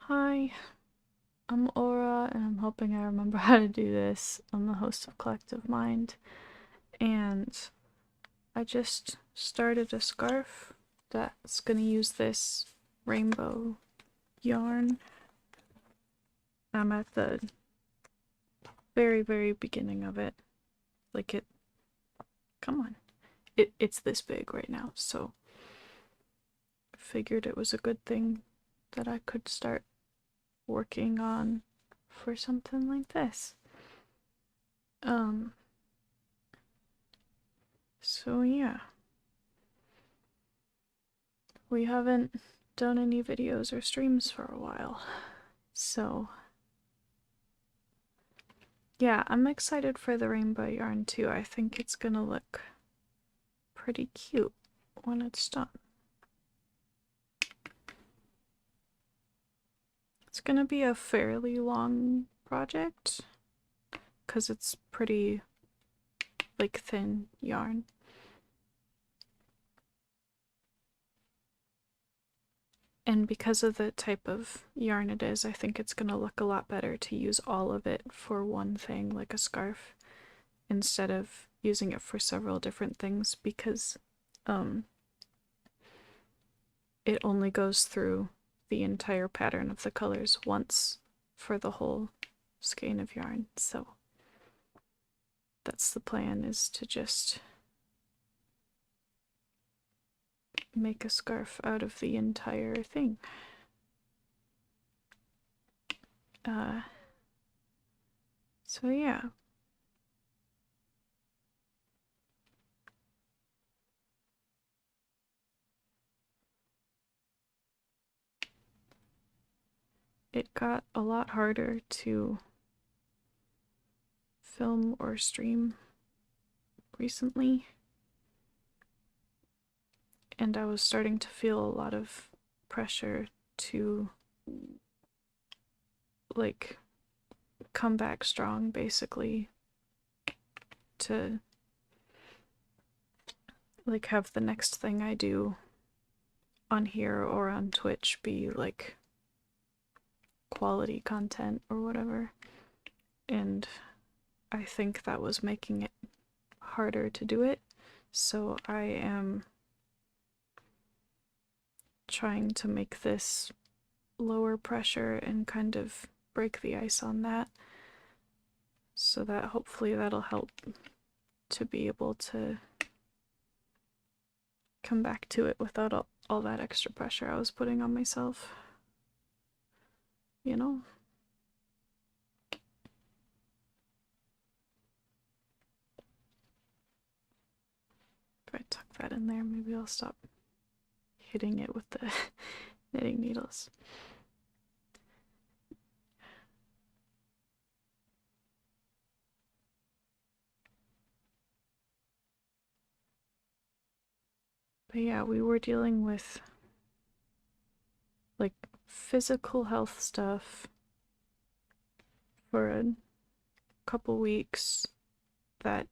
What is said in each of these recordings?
Hi, I'm Aura, and I'm hoping I remember how to do this. I'm the host of Collective Mind, and I just started a scarf that's gonna use this rainbow yarn. I'm at the very, very beginning of it. Like come on. It's this big right now, so I figured it was a good thing that I could start working on for something like this. Um, so yeah. We haven't done any videos or streams for a while. So, yeah, I'm excited for the rainbow yarn too. I think it's gonna look pretty cute when it's done. It's gonna be a fairly long project because it's pretty, like, thin yarn. And because of the type of yarn it is, I think it's gonna look a lot better to use all of it for one thing, like a scarf, instead of using it for several different things, because it only goes through the entire pattern of the colors once for the whole skein of yarn. So that's the plan, is to just make a scarf out of the entire thing. So yeah. It got a lot harder to film or stream recently, and I was starting to feel a lot of pressure to, like, come back strong, basically, to, like, have the next thing I do on here or on Twitch be, like, quality content or whatever. And I think that was making it harder to do it. So I am trying to make this lower pressure and kind of break the ice on that, so that hopefully that'll help to be able to come back to it without all that extra pressure I was putting on myself. You know? If I tuck that in there, maybe I'll stop hitting it with the knitting needles. But yeah, we were dealing with, like, physical health stuff for a couple weeks. That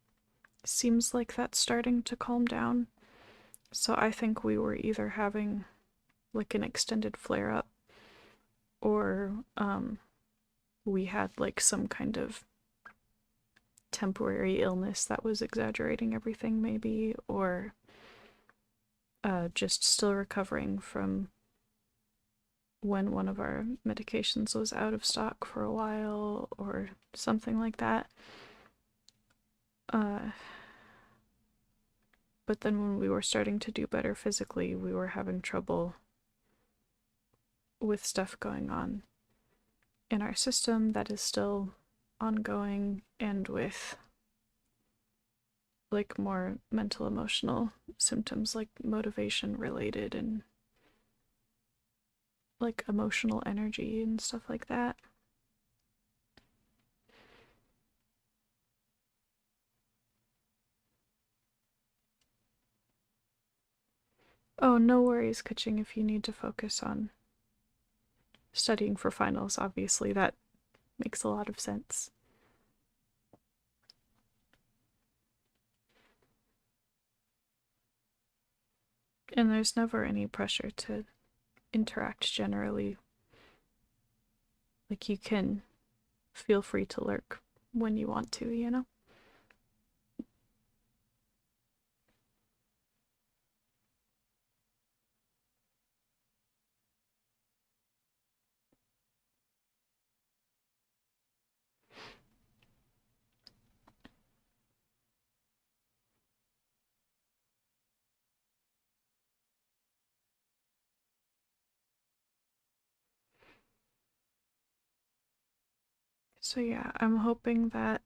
seems like that's starting to calm down. So I think we were either having, like, an extended flare up, or we had, like, some kind of temporary illness that was exaggerating everything, maybe, or just still recovering from when one of our medications was out of stock for a while, or something like that. But then when we were starting to do better physically, we were having trouble with stuff going on in our system that is still ongoing, and with, like, more mental emotional symptoms, like motivation related and, like, emotional energy and stuff like that. Oh, no worries, Kaching, if you need to focus on studying for finals. Obviously, that makes a lot of sense. And there's never any pressure to interact generally like you can feel free to lurk when you want to, you know? So yeah, I'm hoping that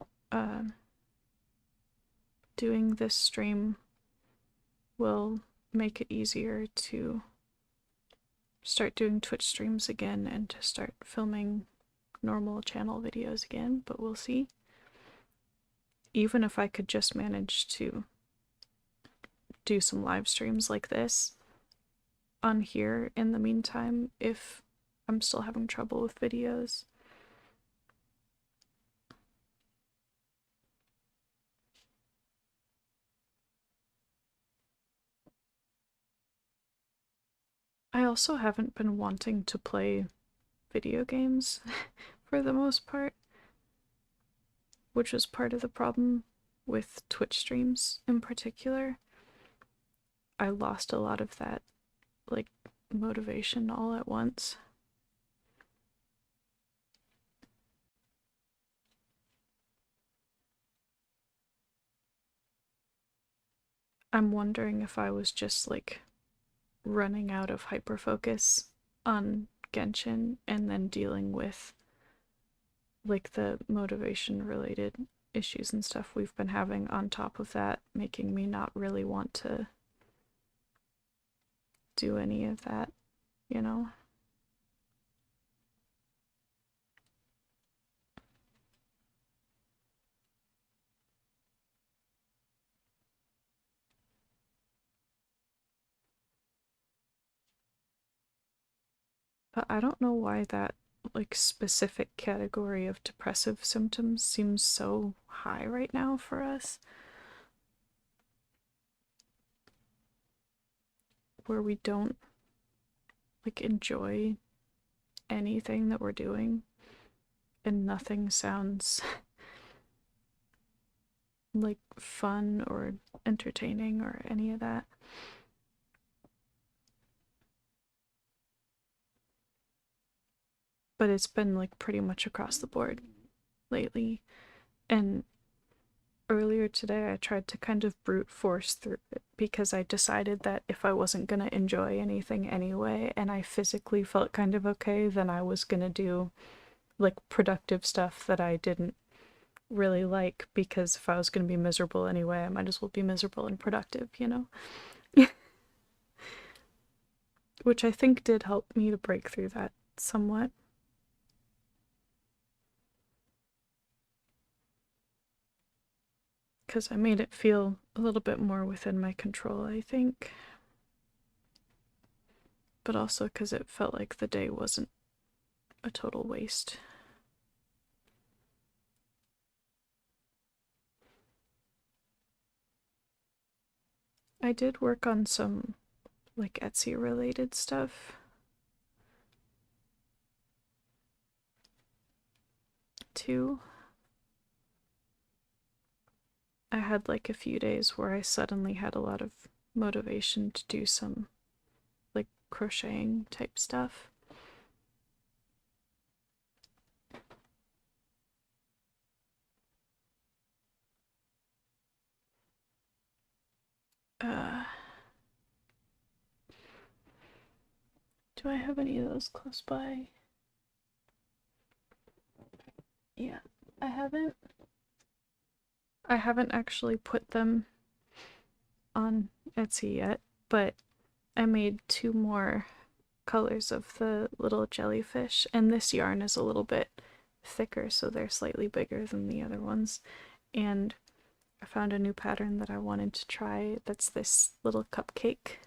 doing this stream will make it easier to start doing Twitch streams again and to start filming normal channel videos again, but we'll see. Even if I could just manage to do some live streams like this on here in the meantime, if I'm still having trouble with videos. I also haven't been wanting to play video games for the most part, which was part of the problem with Twitch streams in particular. I lost a lot of that, like, motivation all at once. I'm wondering if I was just, like, running out of hyperfocus on Genshin and then dealing with, like, the motivation related issues and stuff we've been having on top of that, making me not really want to do any of that, you know? But I don't know why that, like, specific category of depressive symptoms seems so high right now for us. Where we don't, like, enjoy anything that we're doing and nothing sounds like fun or entertaining or any of that. But it's been, like, pretty much across the board lately. And earlier today I tried to kind of brute force through it because I decided that if I wasn't gonna enjoy anything anyway and I physically felt kind of okay, then I was gonna do, like, productive stuff that I didn't really like, because if I was gonna be miserable anyway, I might as well be miserable and productive, you know? Which I think did help me to break through that somewhat. Because I made it feel a little bit more within my control, I think. But also because it felt like the day wasn't a total waste. I did work on some, like, Etsy related stuff too. I had, like, a few days where I suddenly had a lot of motivation to do some, like, crocheting type stuff. Do I have any of those close by? Yeah, I haven't actually put them on Etsy yet, but I made 2 more colors of the little jellyfish, and this yarn is a little bit thicker, so they're slightly bigger than the other ones. And I found a new pattern that I wanted to try that's this little cupcake.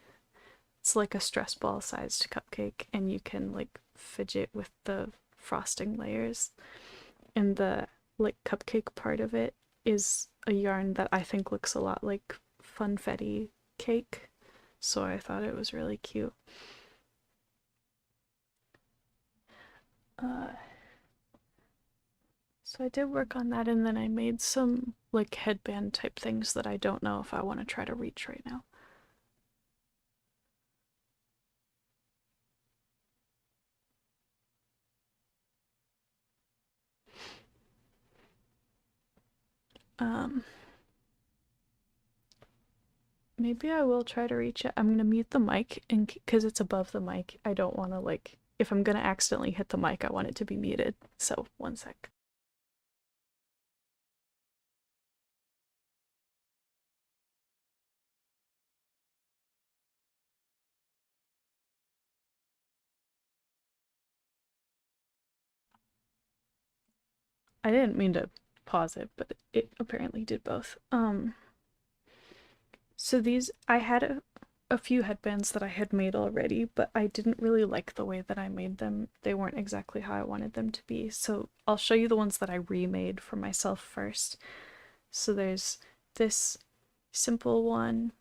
It's like a stress ball sized cupcake, and you can, like, fidget with the frosting layers. And the, like, cupcake part of it is a yarn that I think looks a lot like funfetti cake, so I thought it was really cute. So I did work on that, and then I made some like headband type things that I don't know if I want to try to reach right now. Maybe I will try to reach it. I'm gonna mute the mic because it's above the mic. I don't want to like, if I'm gonna accidentally hit the mic, I want it to be muted. So 1 sec. I didn't mean to pause it, but it apparently did both. So these, I had a few headbands that I had made already, but I didn't really like the way that I made them. They weren't exactly how I wanted them to be. So I'll show you the ones that I remade for myself first. So there's this simple one,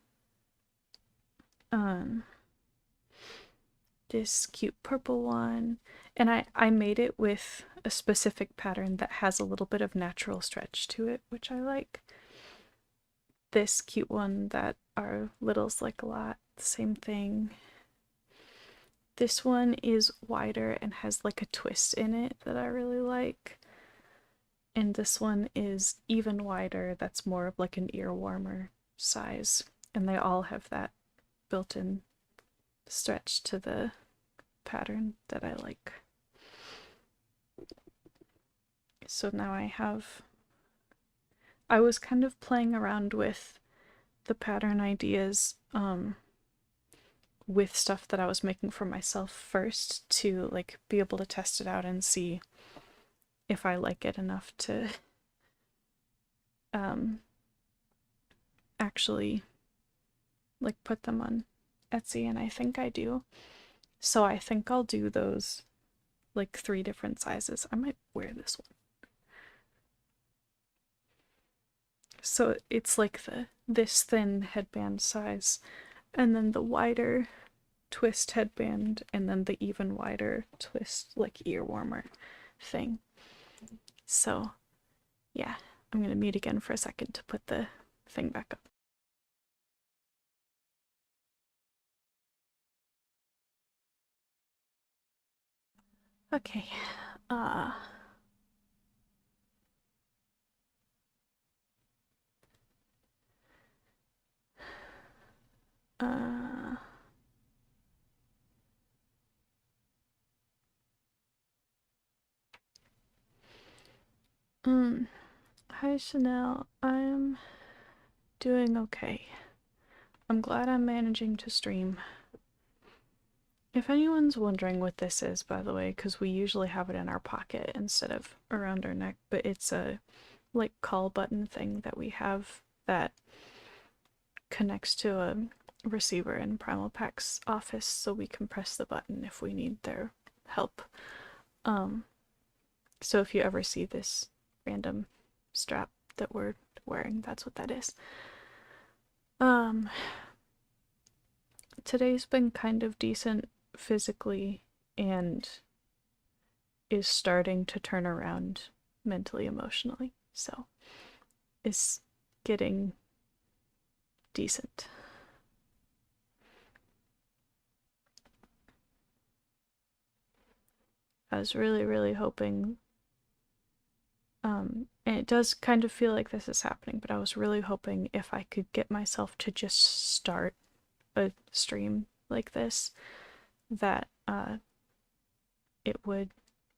this cute purple one, and I made it with a specific pattern that has a little bit of natural stretch to it, which I like. This cute one that our littles like a lot, same thing. This one is wider and has like a twist in it that I really like. And this one is even wider, that's more of like an ear warmer size. And they all have that built-in stretch to the pattern that I like. So now I was kind of playing around with the pattern ideas with stuff that I was making for myself first to like be able to test it out and see if I like it enough to actually like put them on Etsy, and I think I do. So I think I'll do those like 3 different sizes. I might wear this one. So it's like this thin headband size, and then the wider twist headband, and then the even wider twist like ear warmer thing. So yeah, I'm gonna mute again for a second to put the thing back up. Okay, hi Chanel, I'm doing okay. I'm glad I'm managing to stream. If anyone's wondering what this is, by the way, because we usually have it in our pocket instead of around our neck, but it's a like call button thing that we have that connects to a receiver in Primal Pack's office, so we can press the button if we need their help. So if you ever see this random strap that we're wearing, that's what that is. Today's been kind of decent physically and is starting to turn around mentally, emotionally. So it's getting decent. I was really hoping, and it does kind of feel like this is happening, but I was really hoping if I could get myself to just start a stream like this, that it would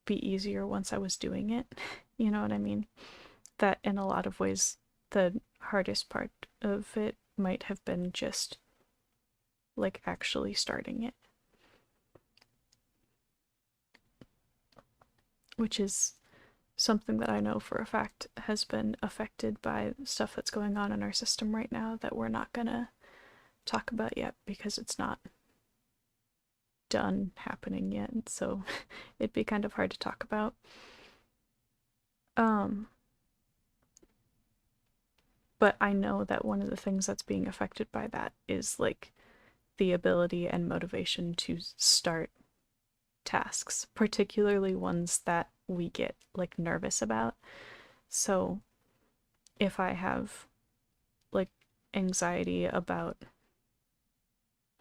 be easier once I was doing it. You know what I mean? That in a lot of ways, the hardest part of it might have been just like actually starting it. Which is something that I know for a fact has been affected by stuff that's going on in our system right now that we're not gonna talk about yet because it's not done happening yet, so it'd be kind of hard to talk about. But I know that one of the things that's being affected by that is like the ability and motivation to start tasks, particularly ones that we get like nervous about. So if I have like anxiety about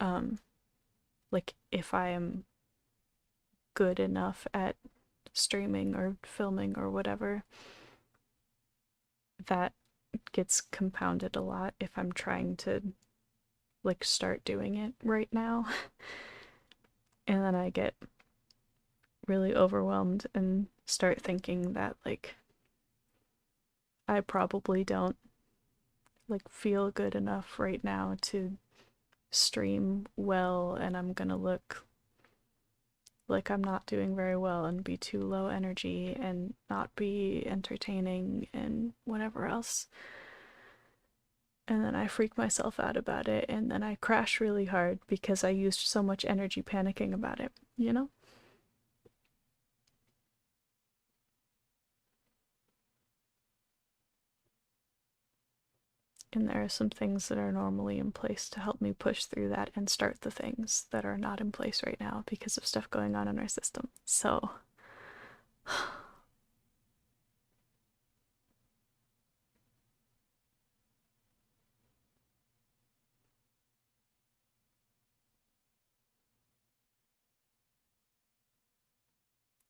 um like if I am good enough at streaming or filming or whatever, that gets compounded a lot if I'm trying to like start doing it right now. And then I get really overwhelmed and start thinking that like I probably don't like feel good enough right now to stream well, and I'm gonna look like I'm not doing very well and be too low energy and not be entertaining and whatever else. And then I freak myself out about it, and then I crash really hard because I used so much energy panicking about it, you know? And there are some things that are normally in place to help me push through that and start the things that are not in place right now because of stuff going on in our system. So,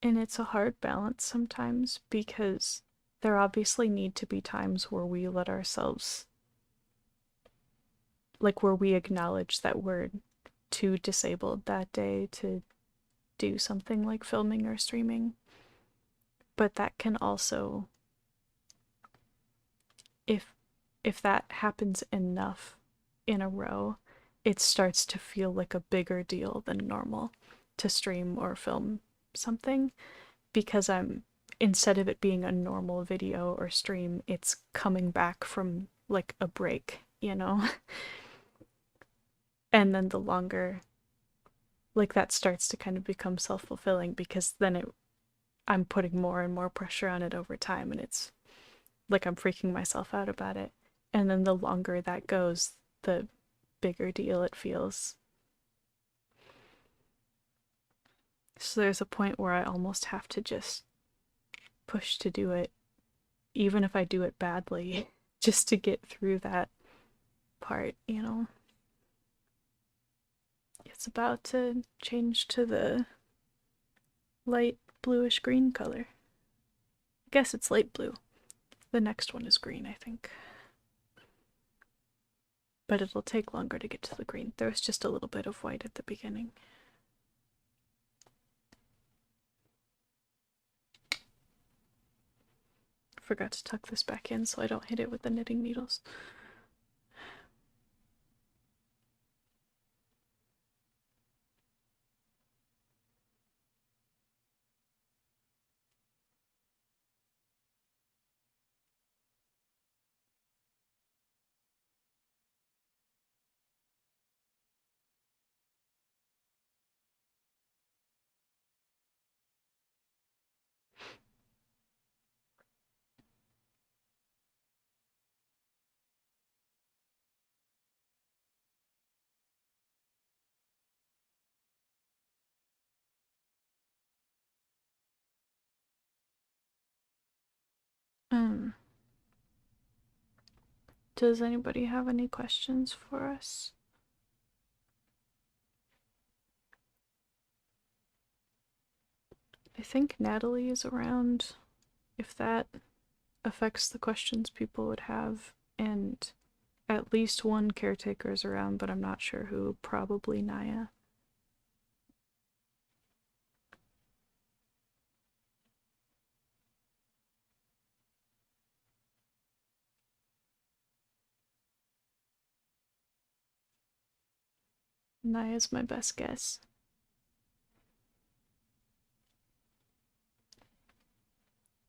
and it's a hard balance sometimes because there obviously need to be times where we let ourselves, like, where we acknowledge that we're too disabled that day to do something like filming or streaming. But that can also, if that happens enough in a row, it starts to feel like a bigger deal than normal to stream or film something, because I'm, instead of it being a normal video or stream, it's coming back from like a break, you know? And then the longer, like, that starts to kind of become self-fulfilling because then I'm putting more and more pressure on it over time, and it's like I'm freaking myself out about it. And then the longer that goes, the bigger deal it feels. So there's a point where I almost have to just push to do it, even if I do it badly, just to get through that part, you know? It's about to change to the light bluish green color. I guess it's light blue. The next one is green, I think. But it'll take longer to get to the green. There was just a little bit of white at the beginning. Forgot to tuck this back in so I don't hit it with the knitting needles. Um, does anybody have any questions for us? I think Natalie is around, if that affects the questions people would have, and at least one caretaker is around, but I'm not sure who. Probably Naya. Naya's my best guess.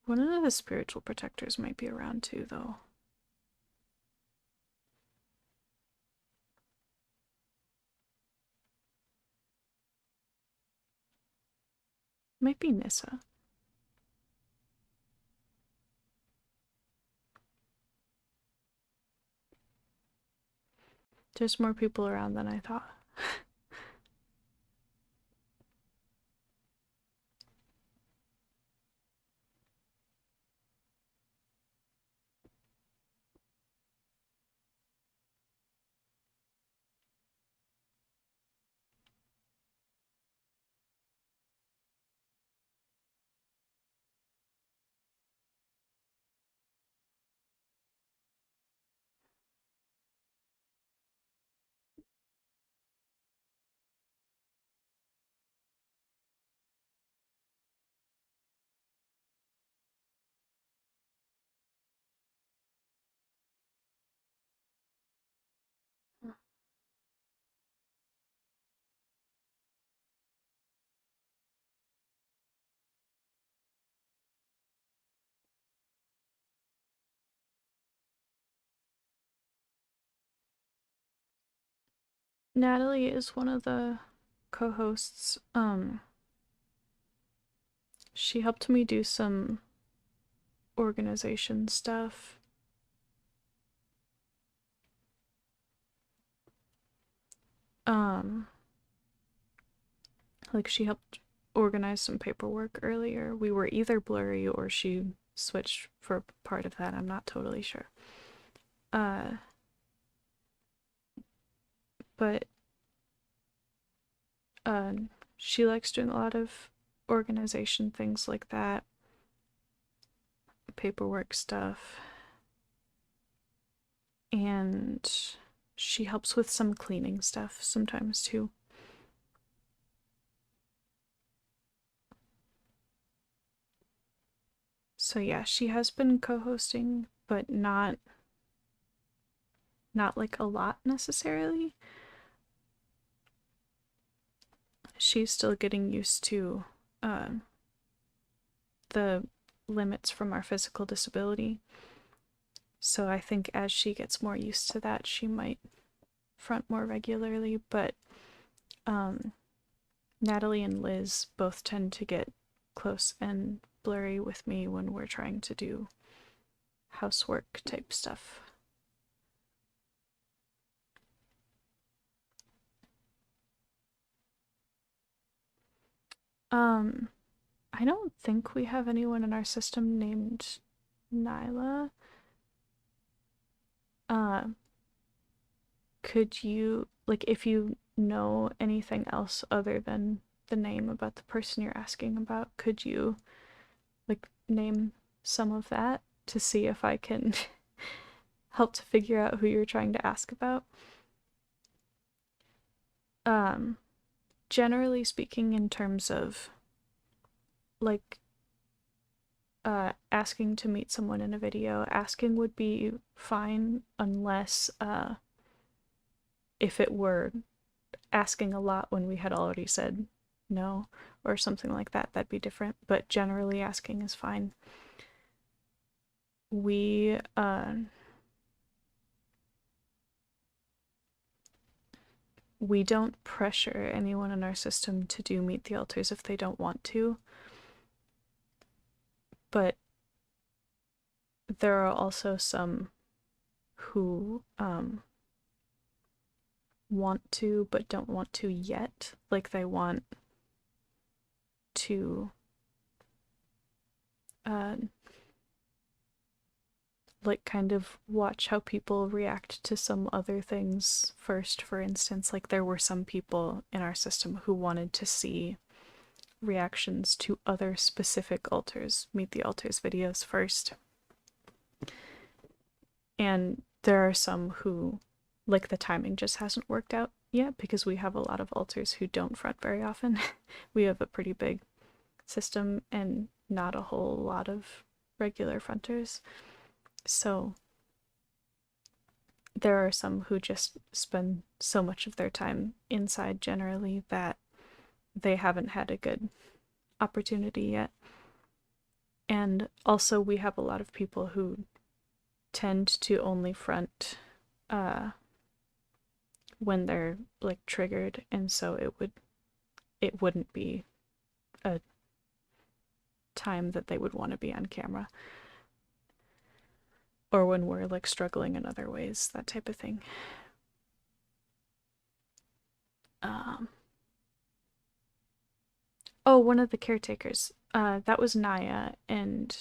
One of the spiritual protectors might be around too, though. Might be Nissa. There's more people around than I thought. Natalie is one of the co-hosts. She helped me do some organization stuff. Like she helped organize some paperwork earlier. We were either blurry or she switched for part of that. I'm not totally sure. But she likes doing a lot of organization things like that, paperwork stuff, and she helps with some cleaning stuff sometimes too. So yeah, she has been co-hosting, but not like a lot necessarily. She's still getting used to the limits from our physical disability. So I think as she gets more used to that, she might front more regularly. But Natalie and Liz both tend to get close and blurry with me when we're trying to do housework type stuff. I don't think we have anyone in our system named Nyla. Could you, like, if you know anything else other than the name about the person you're asking about, could you, like, name some of that to see if I can help to figure out who you're trying to ask about? Generally speaking, in terms of, like, asking to meet someone in a video, asking would be fine unless, if it were asking a lot when we had already said no or something like that, that'd be different. But generally asking is fine. We don't pressure anyone in our system to do meet the alters if they don't want to. But there are also some who want to but don't want to yet. Like they want to like kind of watch how people react to some other things first. For instance, like there were some people in our system who wanted to see reactions to other specific alters, meet the alters videos first. And there are some who, like, the timing just hasn't worked out yet because we have a lot of alters who don't front very often. We have a pretty big system and not a whole lot of regular fronters. So there are some who just spend so much of their time inside generally that they haven't had a good opportunity yet. And also we have a lot of people who tend to only front when they're like triggered, and so it wouldn't be a time that they would want to be on camera, or when we're like struggling in other ways, that type of thing. Oh, one of the caretakers, that was Naya, and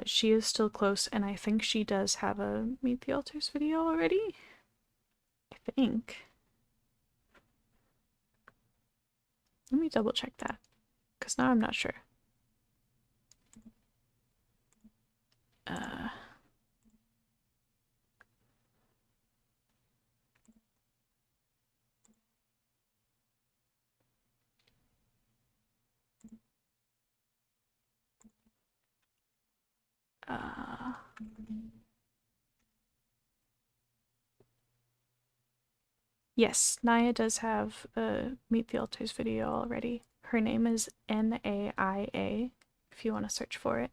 she is still close, and I think she does have a Meet the Alters video already. I think. Let me double check that, because now I'm not sure. Yes, Naya does have a Meet the Alters video already. Her name is Naia, if you want to search for it.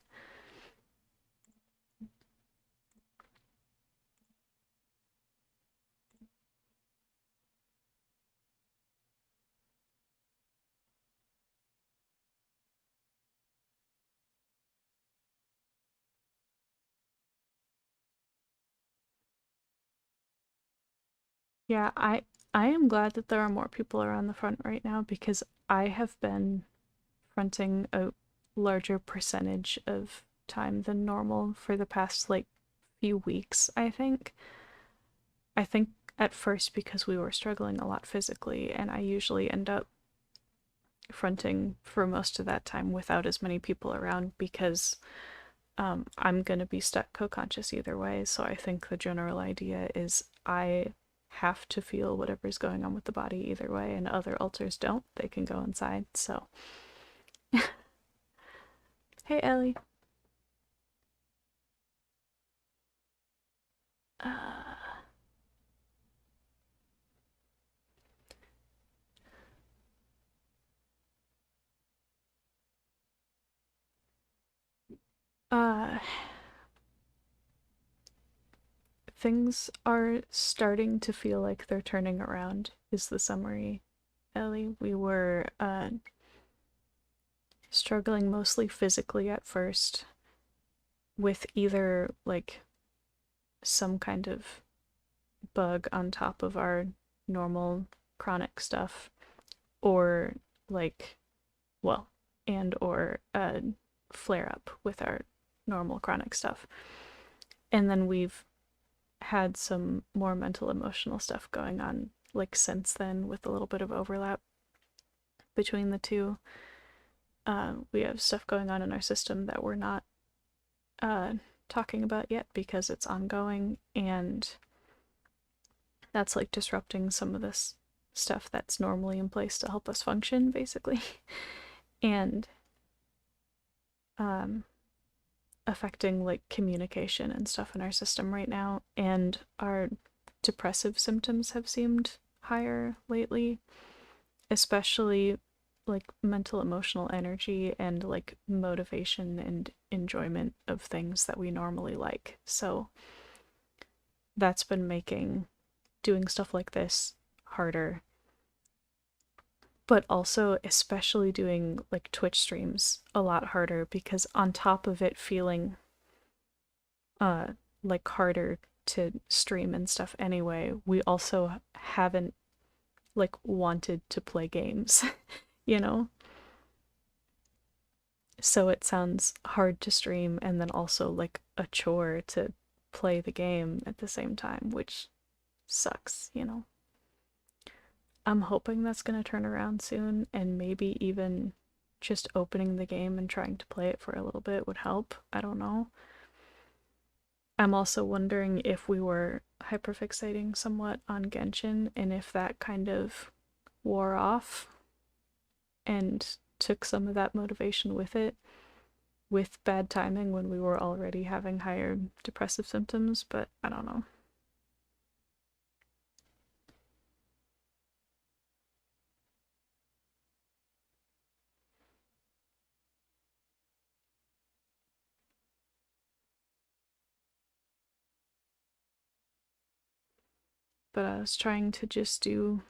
Yeah, I am glad that there are more people around the front right now because I have been fronting a larger percentage of time than normal for the past like few weeks, I think. I think at first because we were struggling a lot physically, and I usually end up fronting for most of that time without as many people around because I'm gonna be stuck co-conscious either way. So I think the general idea is I have to feel whatever's going on with the body either way, and other alters don't. They can go inside. So, hey Ellie. Uh, uh, things are starting to feel like they're turning around. Is the summary, Ellie? We were struggling mostly physically at first with either like some kind of bug on top of our normal chronic stuff or like well and or a flare up with our normal chronic stuff, and then we've had some more mental emotional stuff going on like since then with a little bit of overlap between the two. We have stuff going on in our system that we're not uh, talking about yet because it's ongoing, and that's like disrupting some of this stuff that's normally in place to help us function, basically, and um, affecting like communication and stuff in our system right now. And our depressive symptoms have seemed higher lately, especially like mental emotional energy and like motivation and enjoyment of things that we normally like. So that's been making doing stuff like this harder, but also especially doing like Twitch streams a lot harder because on top of it feeling uh like harder to stream and stuff anyway, we also haven't like wanted to play games, you know? So it sounds hard to stream and then also like a chore to play the game at the same time, which sucks, you know? I'm hoping that's going to turn around soon, and maybe even just opening the game and trying to play it for a little bit would help. I don't know. I'm also wondering if we were hyperfixating somewhat on Genshin and if that kind of wore off and took some of that motivation with it, with bad timing when we were already having higher depressive symptoms, but I don't know. But I was trying to just do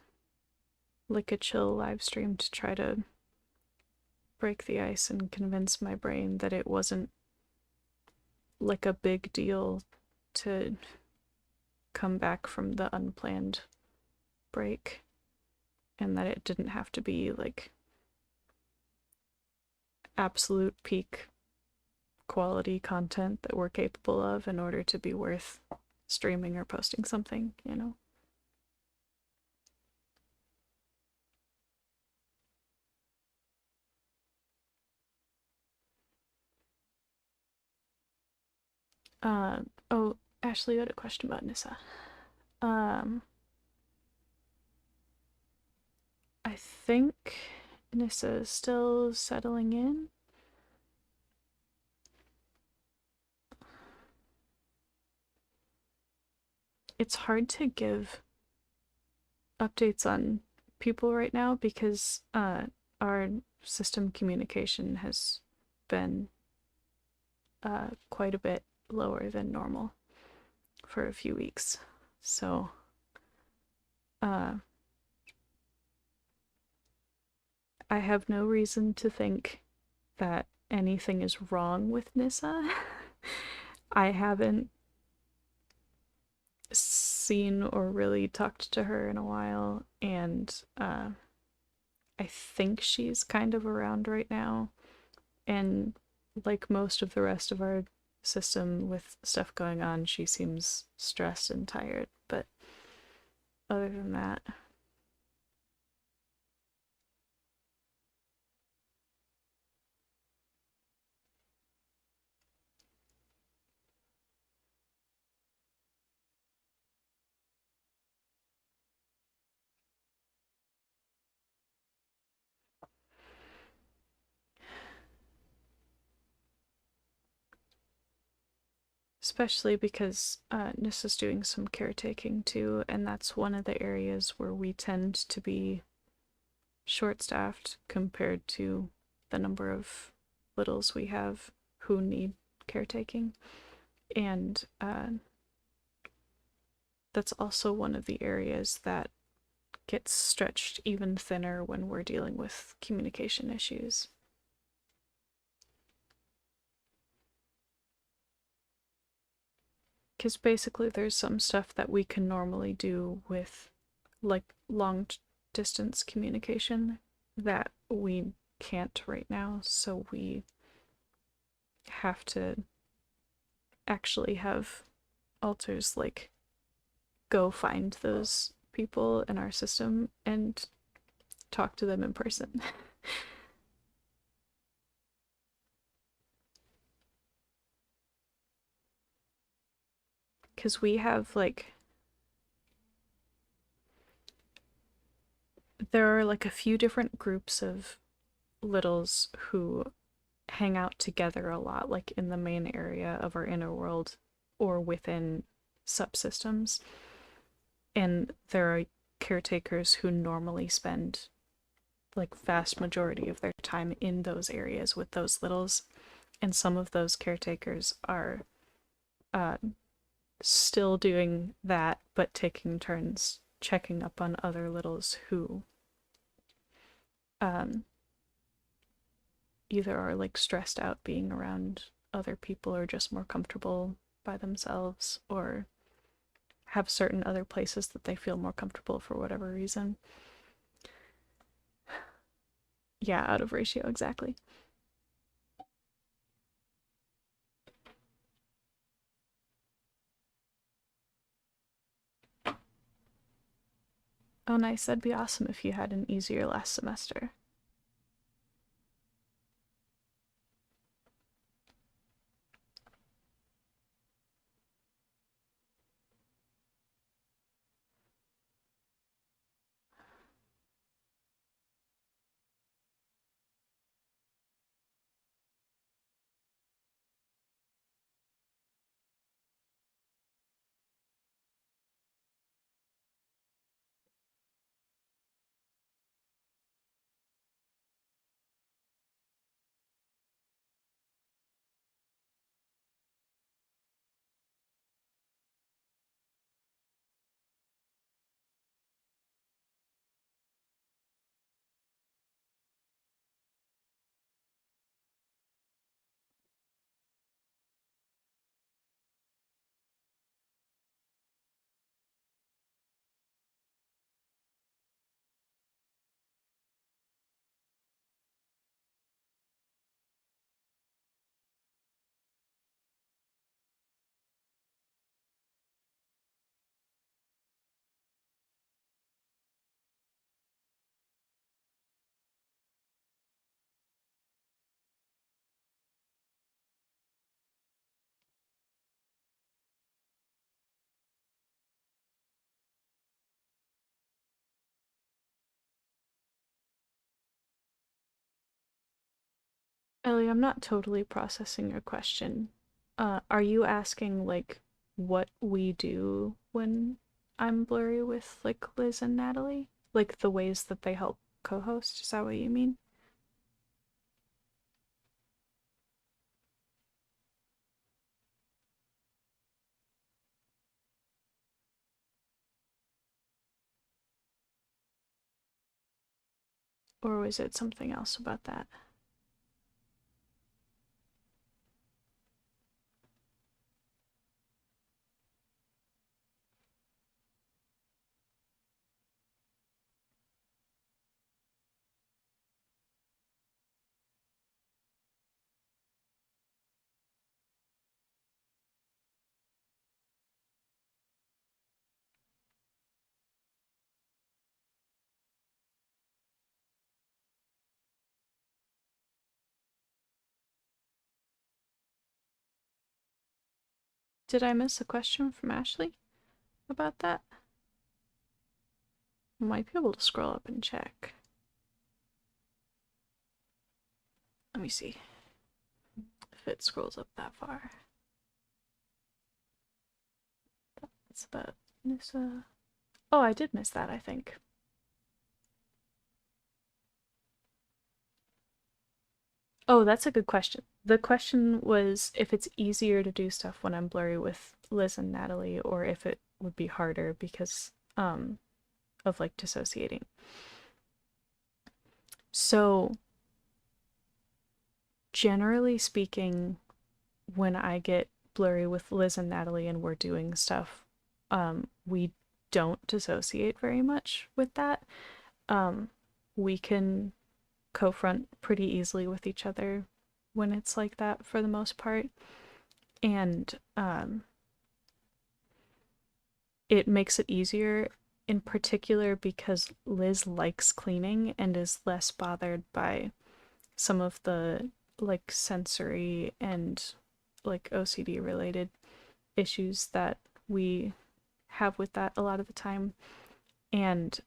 like a chill live stream to try to break the ice and convince my brain that it wasn't like a big deal to come back from the unplanned break, and that it didn't have to be like absolute peak quality content that we're capable of in order to be worth streaming or posting something, you know? Uh, oh, Ashley, you had a question about Nissa. Um, I think Nissa is still settling in. It's hard to give updates on people right now because our system communication has been quite a bit lower than normal for a few weeks. So uh, I have no reason to think that anything is wrong with Nissa. I haven't seen or really talked to her in a while, and I think she's kind of around right now. And like most of the rest of our system with stuff going on, she seems stressed and tired. But other than that, especially because Nissa's doing some caretaking too, and that's one of the areas where we tend to be short-staffed compared to the number of littles we have who need caretaking. And that's also one of the areas that gets stretched even thinner when we're dealing with communication issues. Because basically there's some stuff that we can normally do with like long distance communication that we can't right now, so we have to actually have alters like go find those people in our system and talk to them in person. Because we have like there are like a few different groups of littles who hang out together a lot, like in the main area of our inner world or within subsystems. And there are caretakers who normally spend like vast majority of their time in those areas with those littles, and some of those caretakers are uh, still doing that but taking turns checking up on other littles who um, either are like stressed out being around other people or just more comfortable by themselves or have certain other places that they feel more comfortable for whatever reason. Yeah, out of ratio, exactly. Oh, nice. That'd be awesome if you had an easier last semester. Ellie, I'm not totally processing your question. Are you asking like what we do when I'm blurry with like Liz and Natalie? Like the ways that they help co-host? Is that what you mean? Or was it something else about that? Did I miss a question from Ashley about that? I might be able to scroll up and check. Let me see if it scrolls up that far. That's about Nissa. Oh, I did miss that, I think. Oh, that's a good question. The question was if it's easier to do stuff when I'm blurry with Liz and Natalie, or if it would be harder because of like dissociating. So, generally speaking, when I get blurry with Liz and Natalie and we're doing stuff, we don't dissociate very much with that. We can co-front pretty easily with each other when it's like that for the most part. And it makes it easier in particular because Liz likes cleaning and is less bothered by some of the like sensory and like OCD related issues that we have with that a lot of the time. And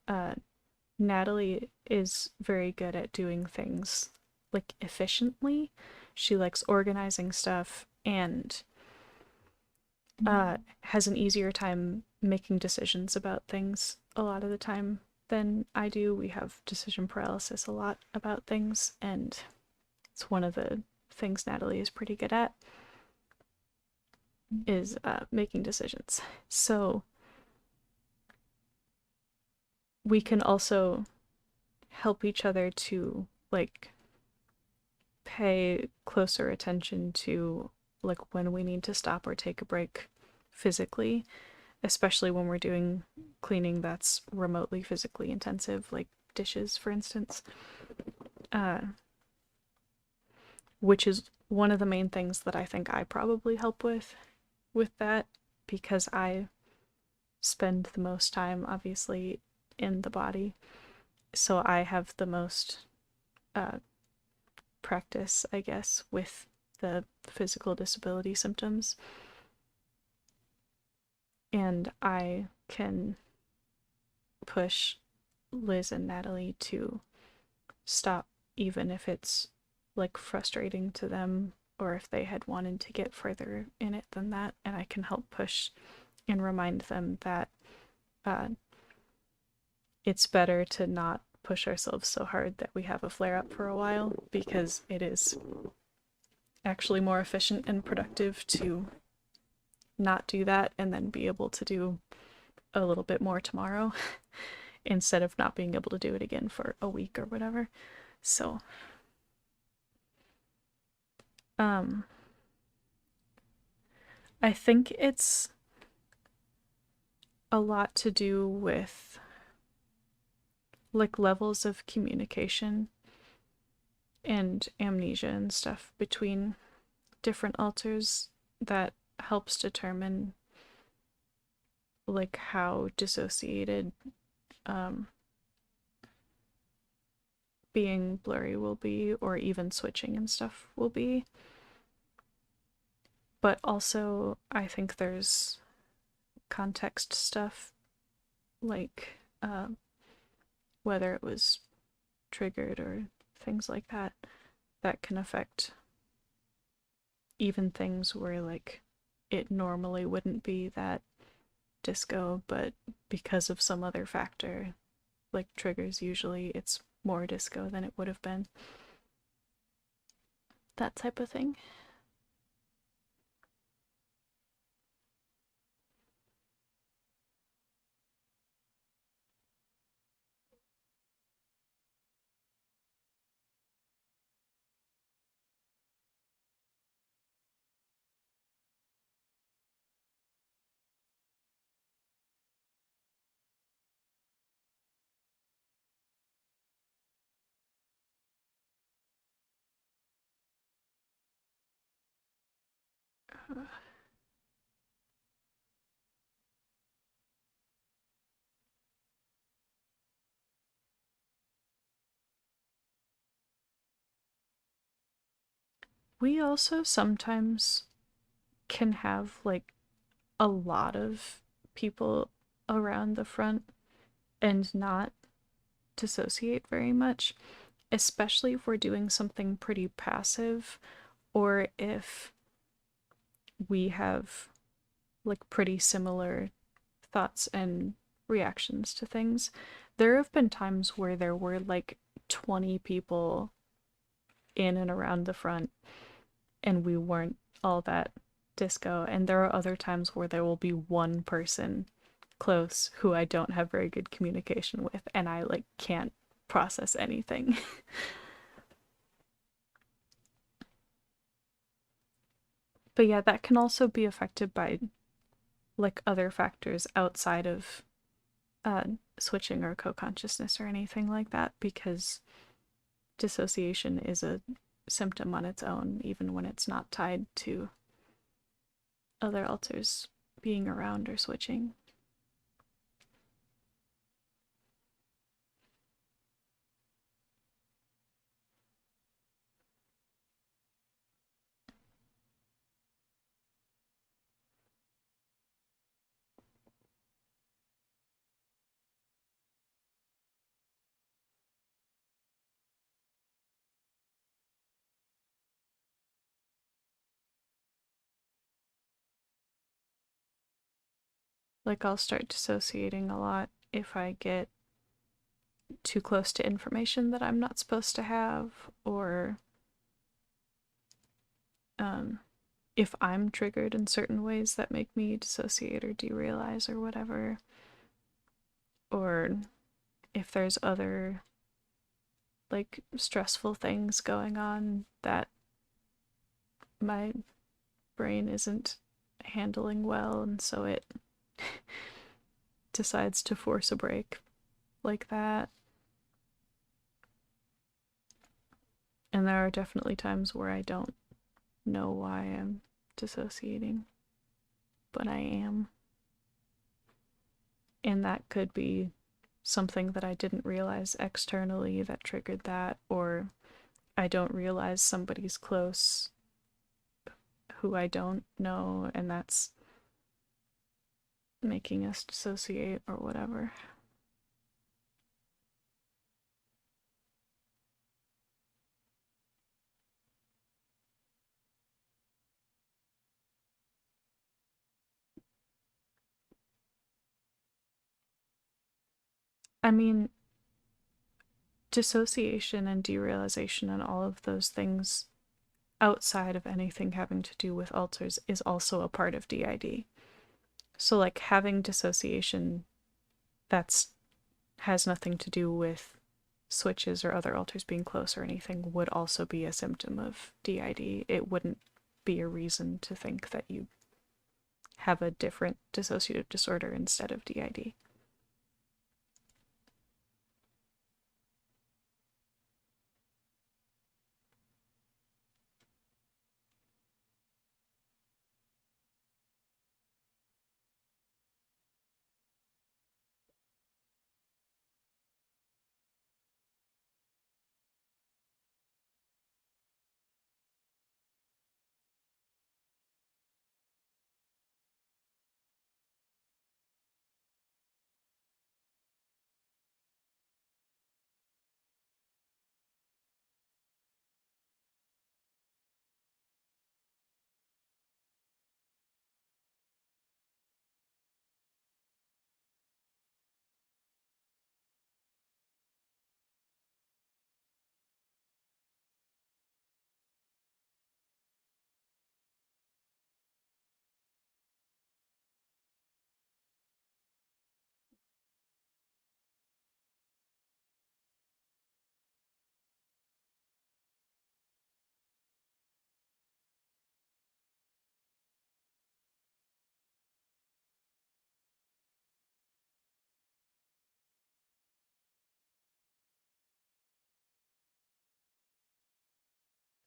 Natalie is very good at doing things like efficiently. She likes organizing stuff and has an easier time making decisions about things a lot of the time than I do. We have decision paralysis a lot about things, and it's one of the things Natalie is pretty good at is making decisions. So we can also help each other to like pay closer attention to like when we need to stop or take a break physically, especially when we're doing cleaning that's remotely physically intensive, like dishes, for instance. Which is one of the main things that I think I probably help with that, because I spend the most time obviously in the body, so I have the most practice, I guess, with the physical disability symptoms, and I can push Liz and Natalie to stop even if it's like frustrating to them or if they had wanted to get further in it than that, and I can help push and remind them that it's better to not push ourselves so hard that we have a flare up for a while, because it is actually more efficient and productive to not do that and then be able to do a little bit more tomorrow instead of not being able to do it again for a week or whatever. So I think it's a lot to do with like levels of communication and amnesia and stuff between different alters that helps determine like how dissociated being blurry will be, or even switching and stuff will be. But also I think there's context stuff, like whether it was triggered or things like that, that can affect even things where like it normally wouldn't be that disco, but because of some other factor, like triggers, usually it's more disco than it would have been. That type of thing. We also sometimes can have like a lot of people around the front and not dissociate very much, especially if we're doing something pretty passive or if we have like pretty similar thoughts and reactions to things. There have been times where there were like 20 people in and around the front and we weren't all that disco, and there are other times where there will be one person close who I don't have very good communication with and I like can't process anything. But yeah, that can also be affected by like other factors outside of uh, switching or co-consciousness or anything like that, because dissociation is a symptom on its own, even when it's not tied to other alters being around or switching. Like, I'll start dissociating a lot if I get too close to information that I'm not supposed to have, or um, if I'm triggered in certain ways that make me dissociate or derealize or whatever, or if there's other like stressful things going on that my brain isn't handling well, and so it decides to force a break like that. And there are definitely times where I don't know why I'm dissociating, but I am. And that could be something that I didn't realize externally that triggered that, or I don't realize somebody's close who I don't know, and that's making us dissociate or whatever. I mean, dissociation and derealization and all of those things outside of anything having to do with alters is also a part of DID. So like having dissociation that's has nothing to do with switches or other alters being close or anything would also be a symptom of DID. It wouldn't be a reason to think that you have a different dissociative disorder instead of DID.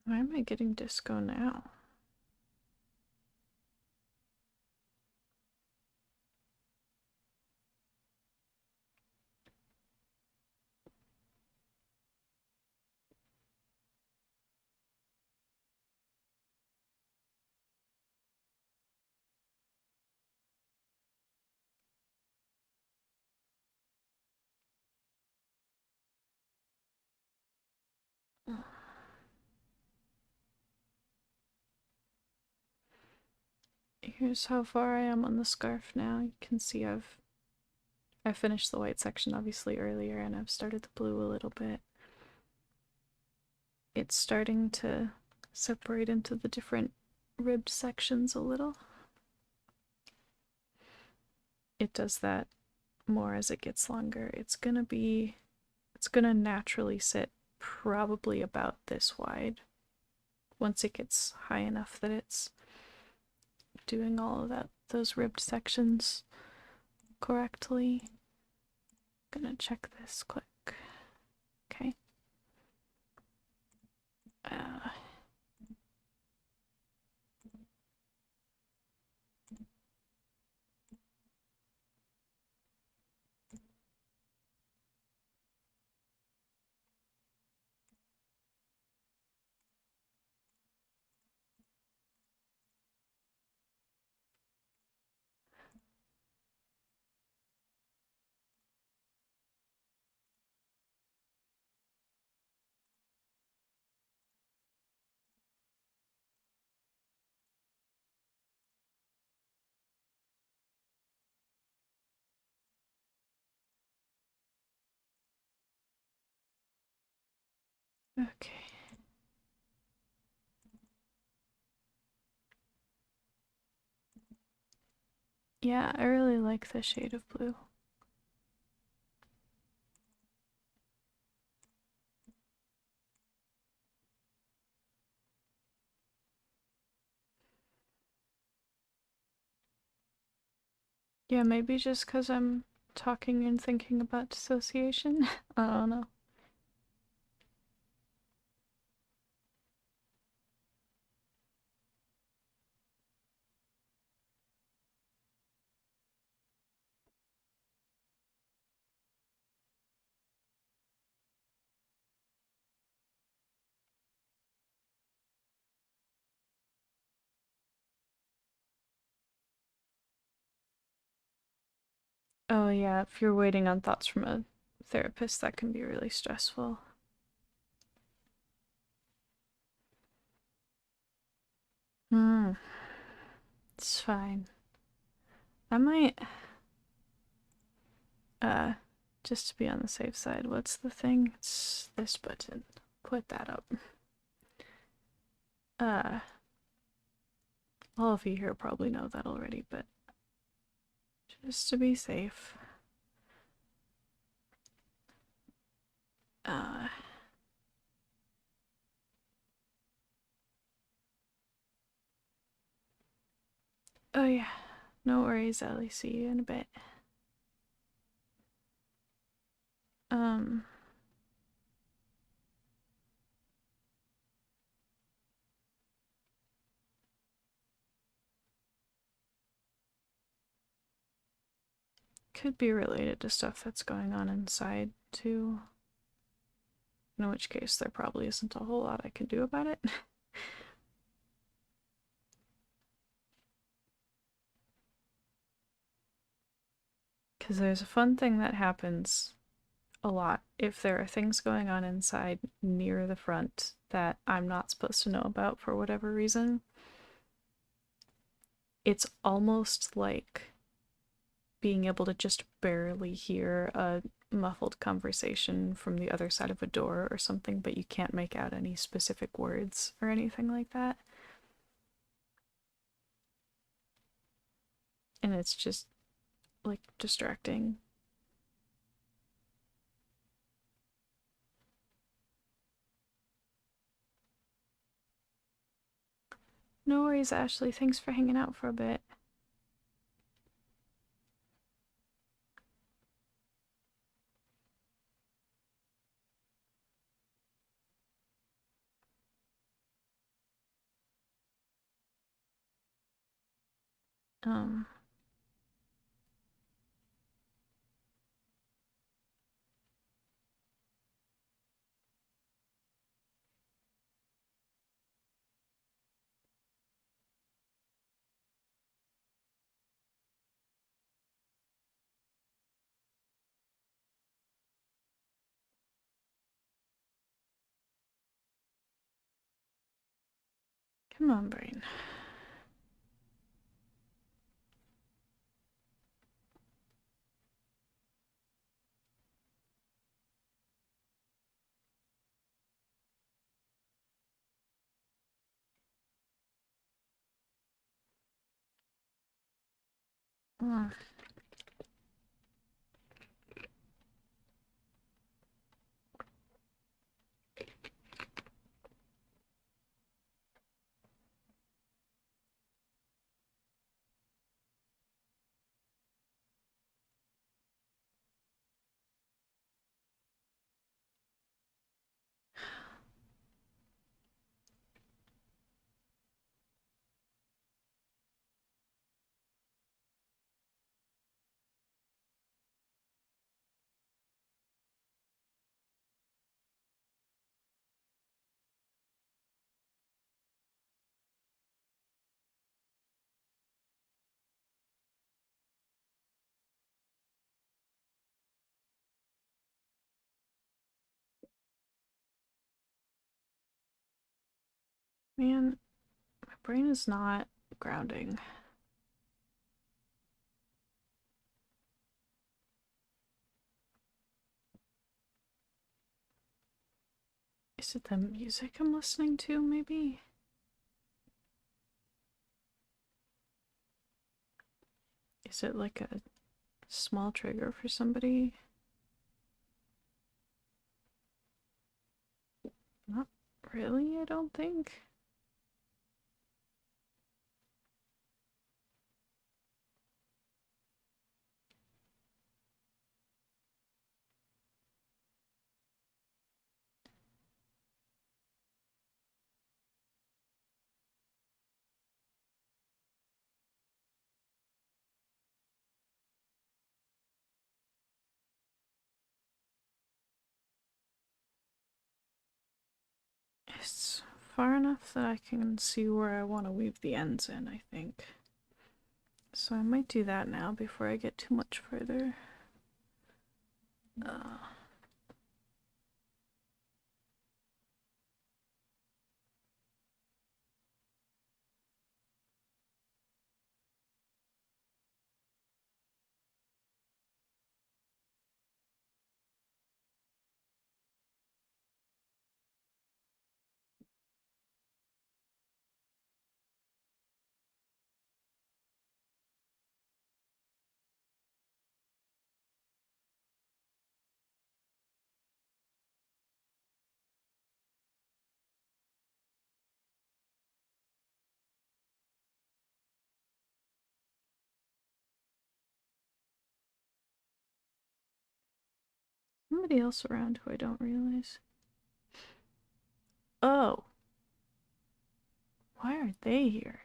Why am I getting disco now? Here's how far I am on the scarf now. You can see I finished the white section obviously earlier, and I've started the blue a little bit. It's starting to separate into the different ribbed sections a little. It does that more as it gets longer. It's gonna naturally sit probably about this wide once it gets high enough that it's doing all of those ribbed sections correctly. Gonna check this quick. Okay. Okay. Yeah, I really like the shade of blue. Yeah, maybe just because I'm talking and thinking about dissociation. I don't know. Oh yeah, if you're waiting on thoughts from a therapist, that can be really stressful. Hmm. It's fine. I might, uh, just to be on the safe side, what's the thing? It's this button. Put that up. Uh, all of you here probably know that already, but just to be safe. Uh, oh yeah, no worries, Ellie. See you in a bit. Um, could be related to stuff that's going on inside, too. In which case, there probably isn't a whole lot I can do about it. Because there's a fun thing that happens a lot if there are things going on inside near the front that I'm not supposed to know about for whatever reason. It's almost like being able to just barely hear a muffled conversation from the other side of a door or something, but you can't make out any specific words or anything like that. And it's just like distracting. No worries, Ashley. Thanks for hanging out for a bit. Um, come on, brain. Huh. Man, my brain is not grounding. Is it the music I'm listening to, maybe? Is it like a small trigger for somebody? Not really, I don't think. It's far enough that I can see where I want to weave the ends in, I think. So I might do that now before I get too much further. Somebody else around who I don't realize. Oh. Why are they here?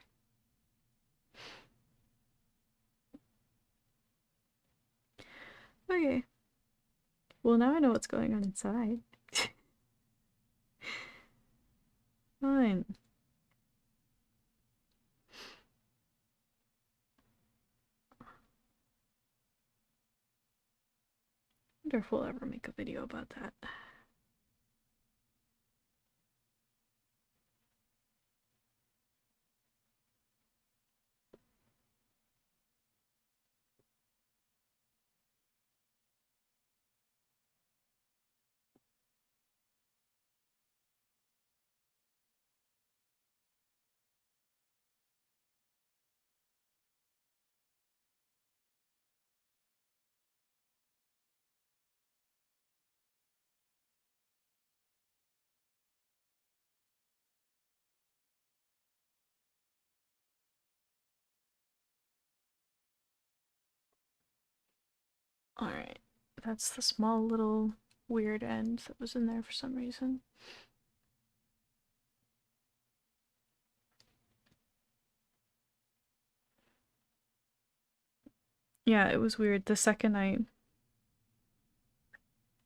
Okay. Well, now I know what's going on inside. Fine. Wonder if we'll ever make a video about that. Alright. That's the small little weird end that was in there for some reason. Yeah, it was weird. The second I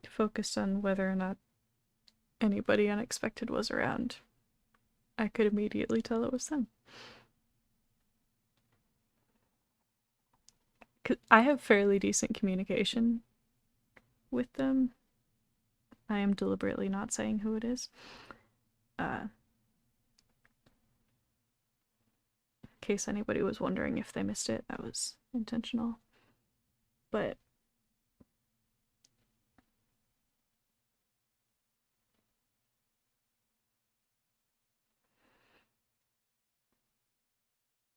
focused on whether or not anybody unexpected was around, I could immediately tell it was them. 'Cause I have fairly decent communication with them. I am deliberately not saying who it is. In case anybody was wondering if they missed it, that was intentional. But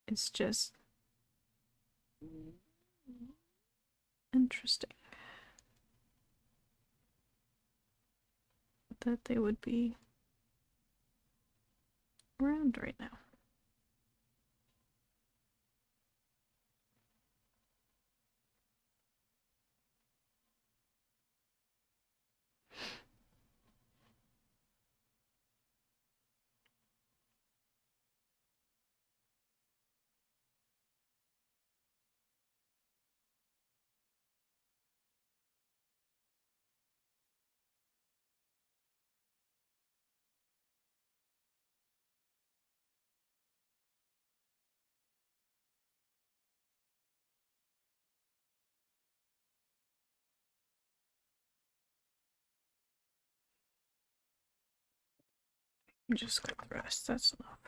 it's just Interesting that they would be around right now. Just got the rest, that's enough.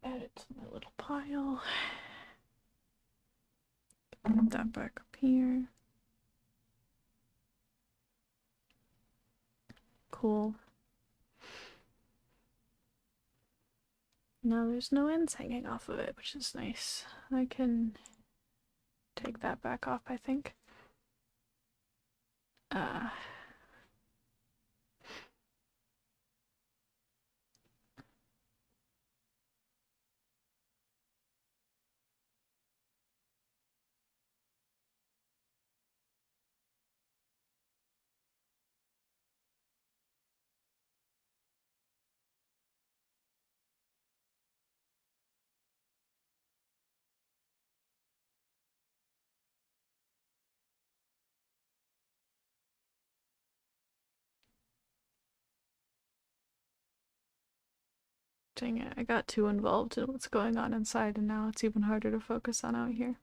Add it to my little pile. Put that back up here. Cool. Now there's no ends hanging off of it, which is nice. I can take that back off, I think. Dang it, I got too involved in what's going on inside and now it's even harder to focus on out here.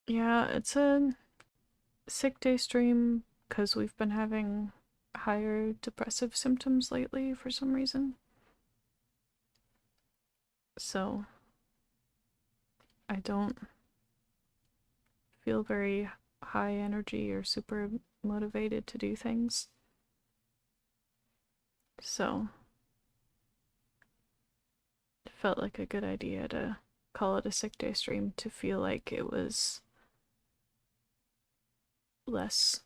Yeah, it's a sick day stream because we've been having higher depressive symptoms lately for some reason. So I don't feel very high energy or super motivated to do things. So it felt like a good idea to call it a sick day stream to feel like it was less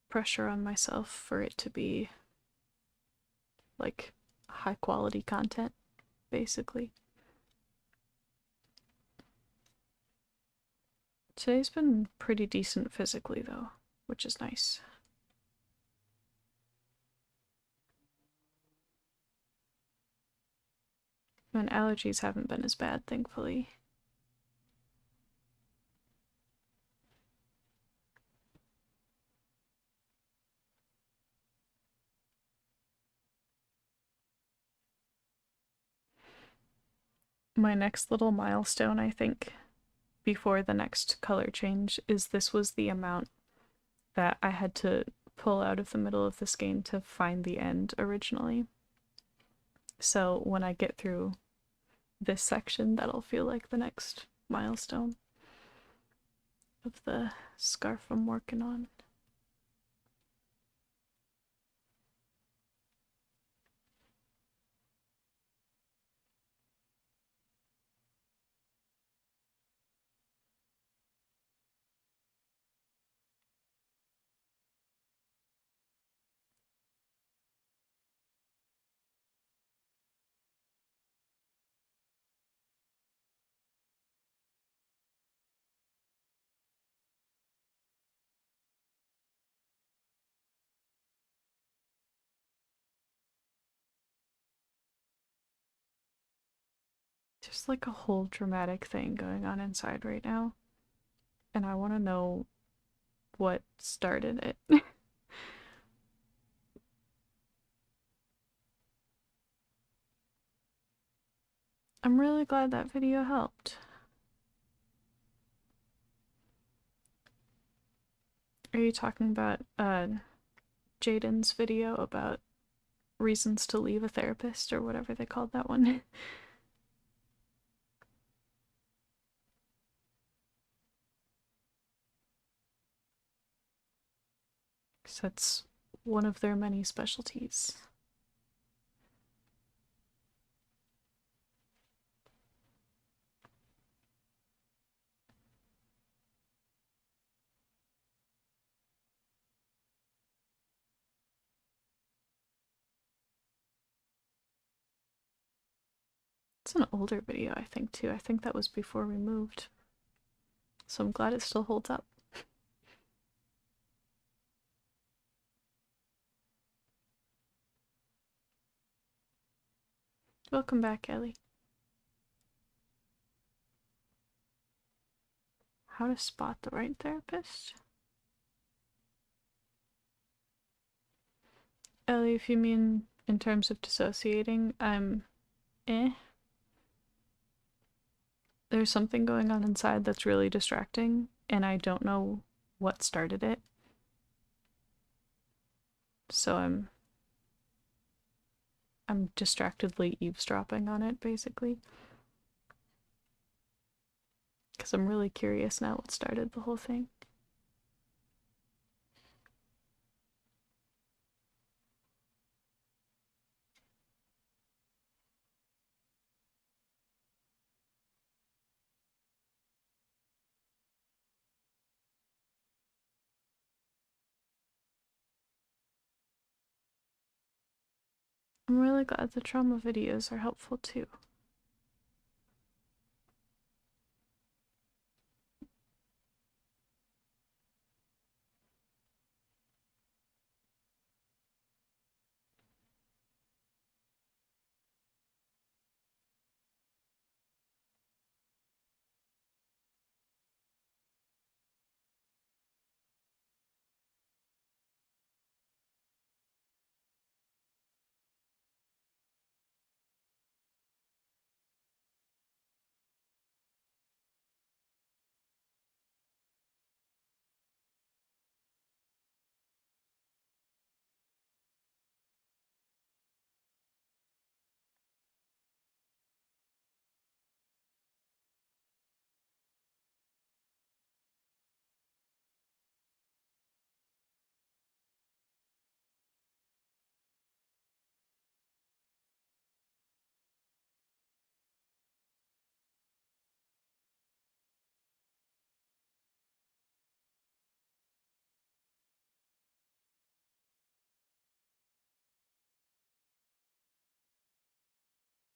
pressure on myself for it to be like high quality content, basically. Today's been pretty decent physically though, which is nice. And allergies haven't been as bad, thankfully. My next little milestone, I think, before the next color change is this was the amount that I had to pull out of the middle of the skein to find the end originally. So when I get through this section, that'll feel like the next milestone of the scarf I'm working on. There's like a whole dramatic thing going on inside right now, and I want to know what started it. I'm really glad that video helped. Are you talking about Jaden's video about reasons to leave a therapist or whatever they called that one? Because that's one of their many specialties. It's an older video, I think, too. I think that was before we moved. So I'm glad it still holds up. Welcome back, Ellie. How to spot the right therapist? Ellie, if you mean in terms of dissociating, I'm eh. There's something going on inside that's really distracting, and I don't know what started it. So I'm distractedly eavesdropping on it, basically. Because I'm really curious now what started the whole thing. I'm really glad the trauma videos are helpful too.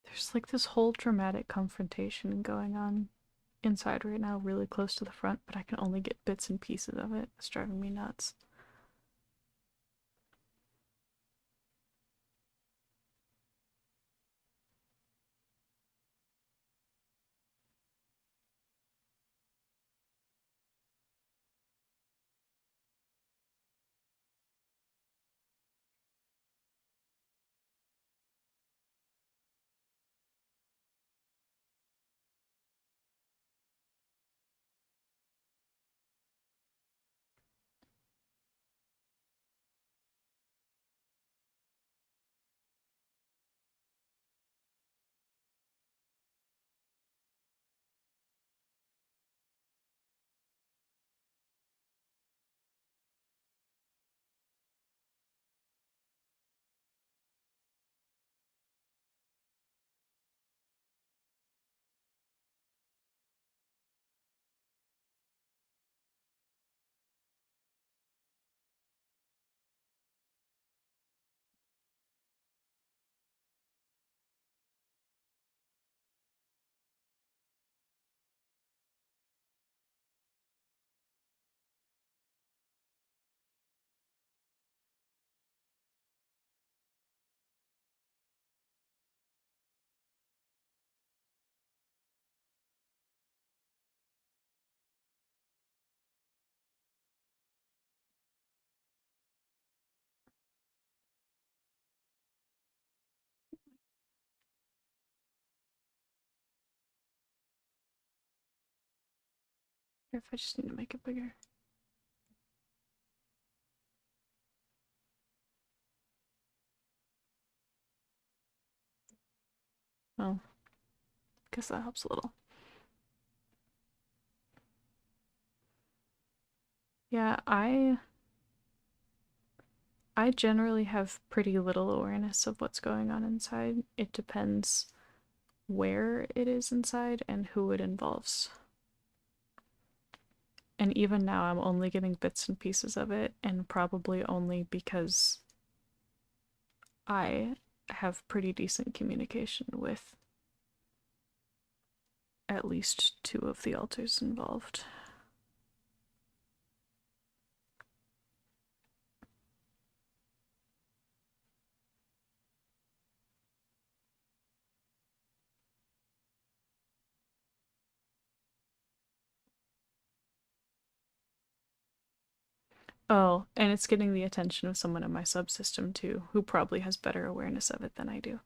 There's like this whole dramatic confrontation going on inside right now, really close to the front, but I can only get bits and pieces of it. It's driving me nuts. If I just need to make it bigger. Well, guess that helps a little. Yeah, I generally have pretty little awareness of what's going on inside. It depends where it is inside and who it involves. And even now, I'm only getting bits and pieces of it, and probably only because I have pretty decent communication with at least 2 of the altars involved. Oh, and it's getting the attention of someone in my subsystem too, who probably has better awareness of it than I do.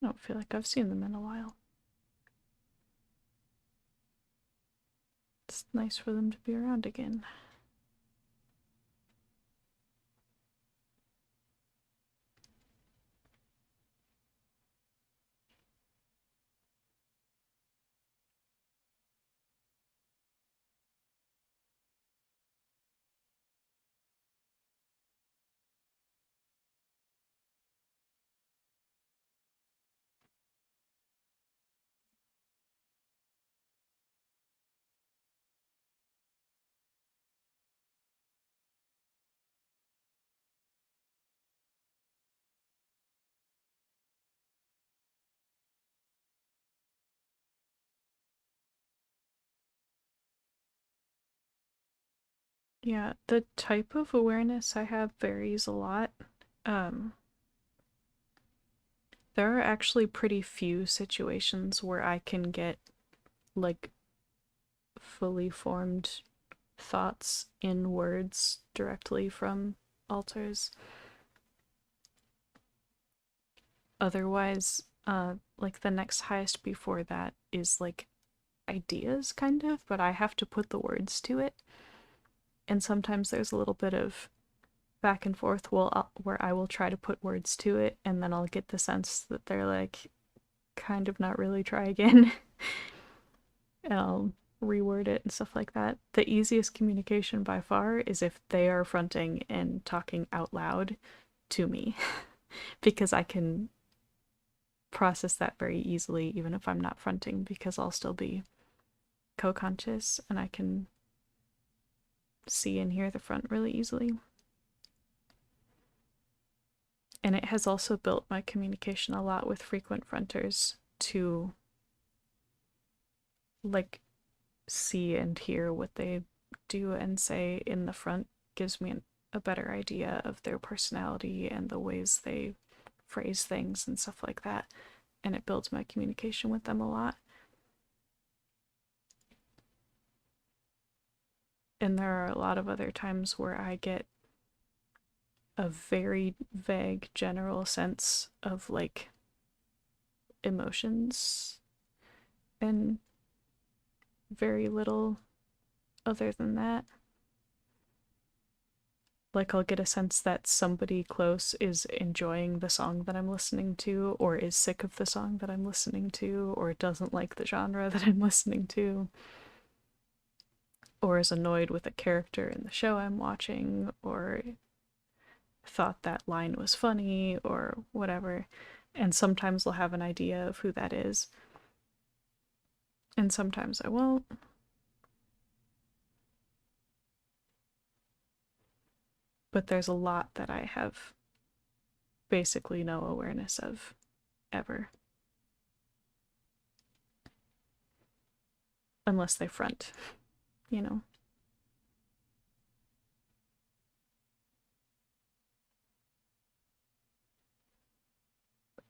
I don't feel like I've seen them in a while. It's nice for them to be around again. Yeah, the type of awareness I have varies a lot. Um, there are actually pretty few situations where I can get like fully formed thoughts in words directly from altars. Otherwise, like the next highest before that is like ideas, kind of, but I have to put the words to it. And sometimes there's a little bit of back and forth where I will try to put words to it, and then I'll get the sense that they're like, kind of not really, try again. And I'll reword it and stuff like that. The easiest communication by far is if they are fronting and talking out loud to me, because I can process that very easily, even if I'm not fronting, because I'll still be co-conscious and I can see and hear the front really easily. And it has also built my communication a lot with frequent fronters to like see and hear what they do and say in the front. Gives me a better idea of their personality and the ways they phrase things and stuff like that. And it builds my communication with them a lot. And there are a lot of other times where I get a very vague general sense of like emotions and very little other than that. Like I'll get a sense that somebody close is enjoying the song that I'm listening to, or is sick of the song that I'm listening to, or doesn't like the genre that I'm listening to, or is annoyed with a character in the show I'm watching, or thought that line was funny, or whatever. And sometimes I'll have an idea of who that is, and sometimes I won't. But there's a lot that I have basically no awareness of ever. Unless they front, you know?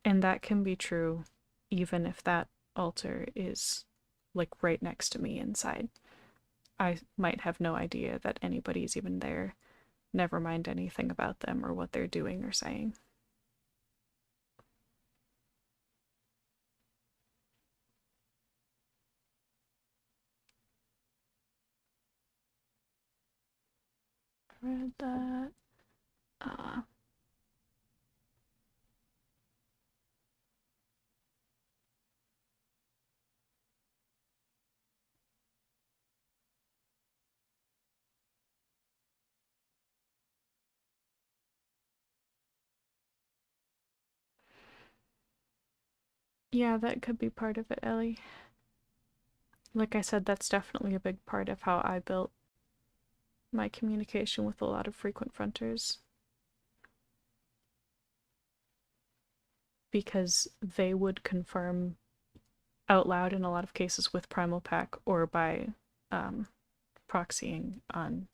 And that can be true even if that altar is like right next to me inside. I might have no idea that anybody's even there, never mind anything about them or what they're doing or saying. Read that. Uh, yeah, that could be part of it, Ellie. Like I said, that's definitely a big part of how I built my communication with a lot of frequent fronters. Because they would confirm out loud in a lot of cases with Primal Pack or by proxying on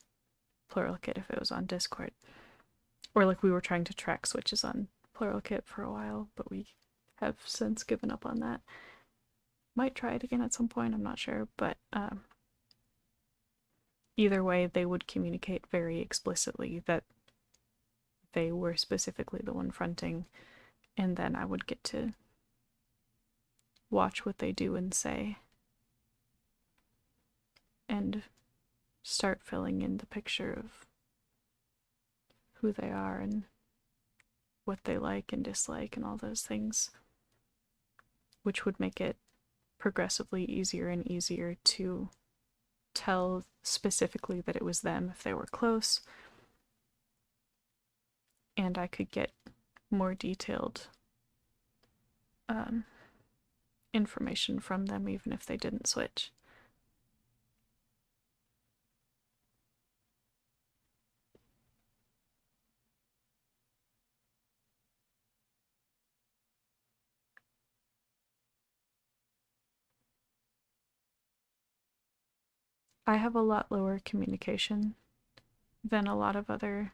Pluralkit if it was on Discord. Or like we were trying to track switches on Pluralkit for a while, but we have since given up on that. Might try it again at some point, I'm not sure, but either way, they would communicate very explicitly that they were specifically the one fronting, and then I would get to watch what they do and say and start filling in the picture of who they are and what they like and dislike and all those things, which would make it progressively easier and easier to tell specifically that it was them if they were close, and I could get more detailed information from them even if they didn't switch. I have a lot lower communication than a lot of other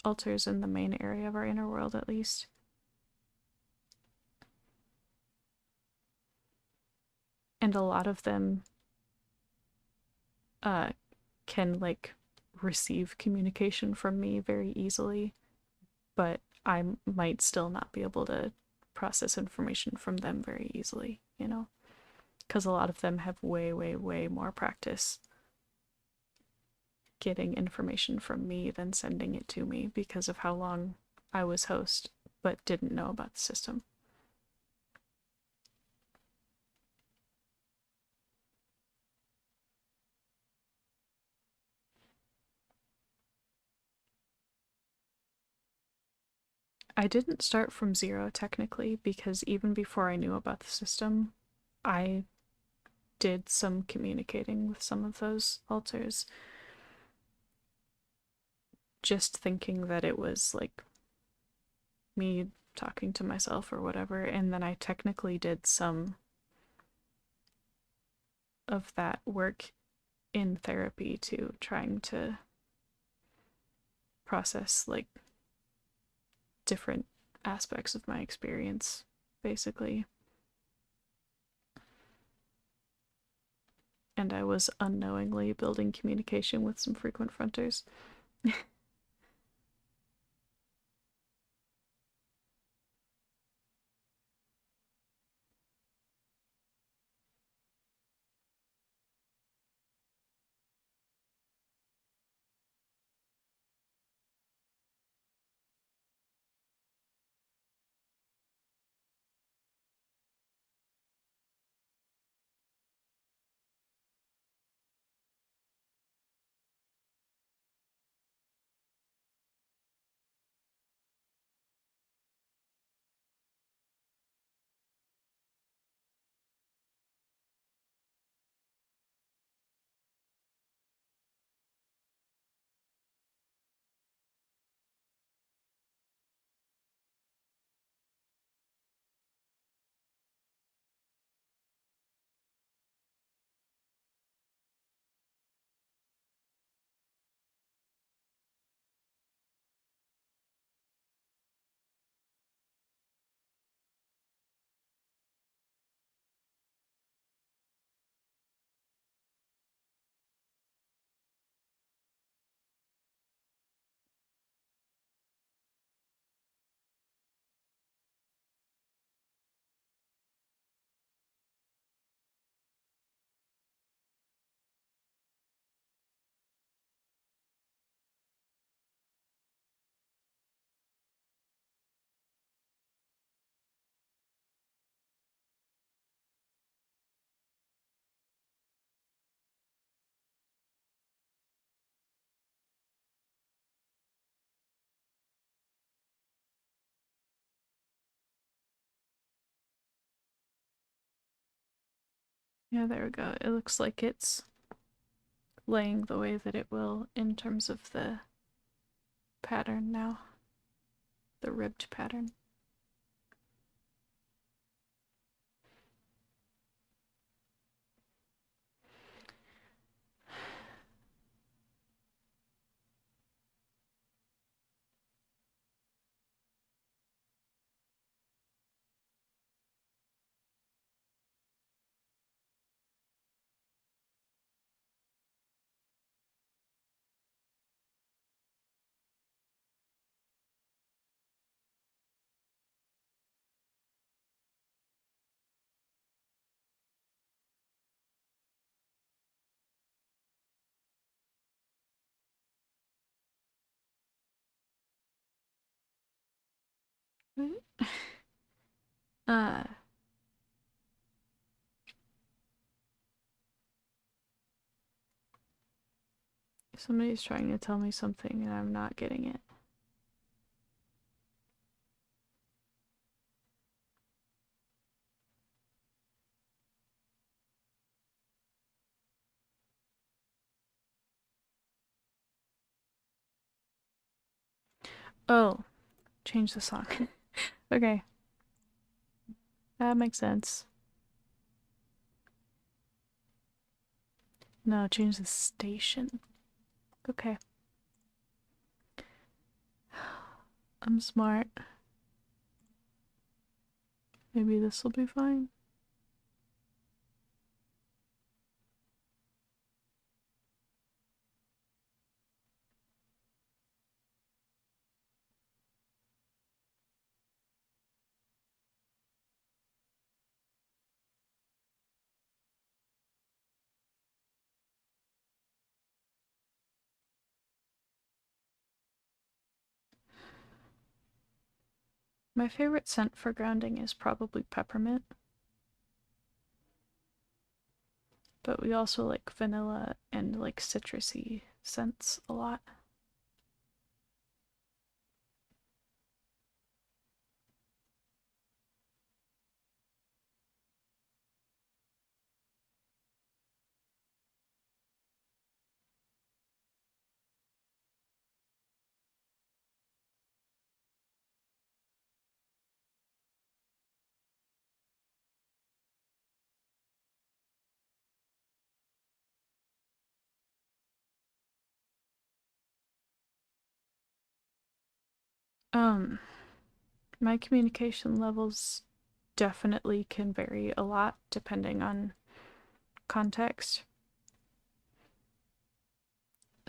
altars in the main area of our inner world, at least. And a lot of them can like receive communication from me very easily, but I might still not be able to process information from them very easily, you know? Because a lot of them have way, way, way more practice getting information from me than sending it to me because of how long I was host but didn't know about the system. I didn't start from zero technically because even before I knew about the system, I did some communicating with some of those altars, just thinking that it was like me talking to myself or whatever, and then I technically did some of that work in therapy too, trying to process like different aspects of my experience, basically. And I was unknowingly building communication with some frequent fronters. Yeah, there we go. It looks like it's laying the way that it will in terms of the pattern now. The ribbed pattern. uh Somebody's trying to tell me something and I'm not getting it. Oh, change the song. Okay, that makes sense. No, change the station. Okay. I'm smart. Maybe this will be fine. My favorite scent for grounding is probably peppermint. But we also like vanilla and like citrusy scents a lot. Um, my communication levels definitely can vary a lot depending on context.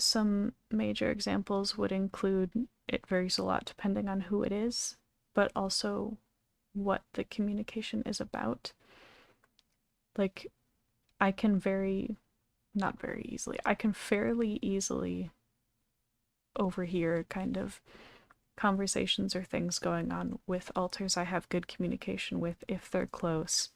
Some major examples would include it varies a lot depending on who it is, but also what the communication is about. Like, I can not very easily, I can fairly easily overhear kind of conversations or things going on with alters I have good communication with if they're close,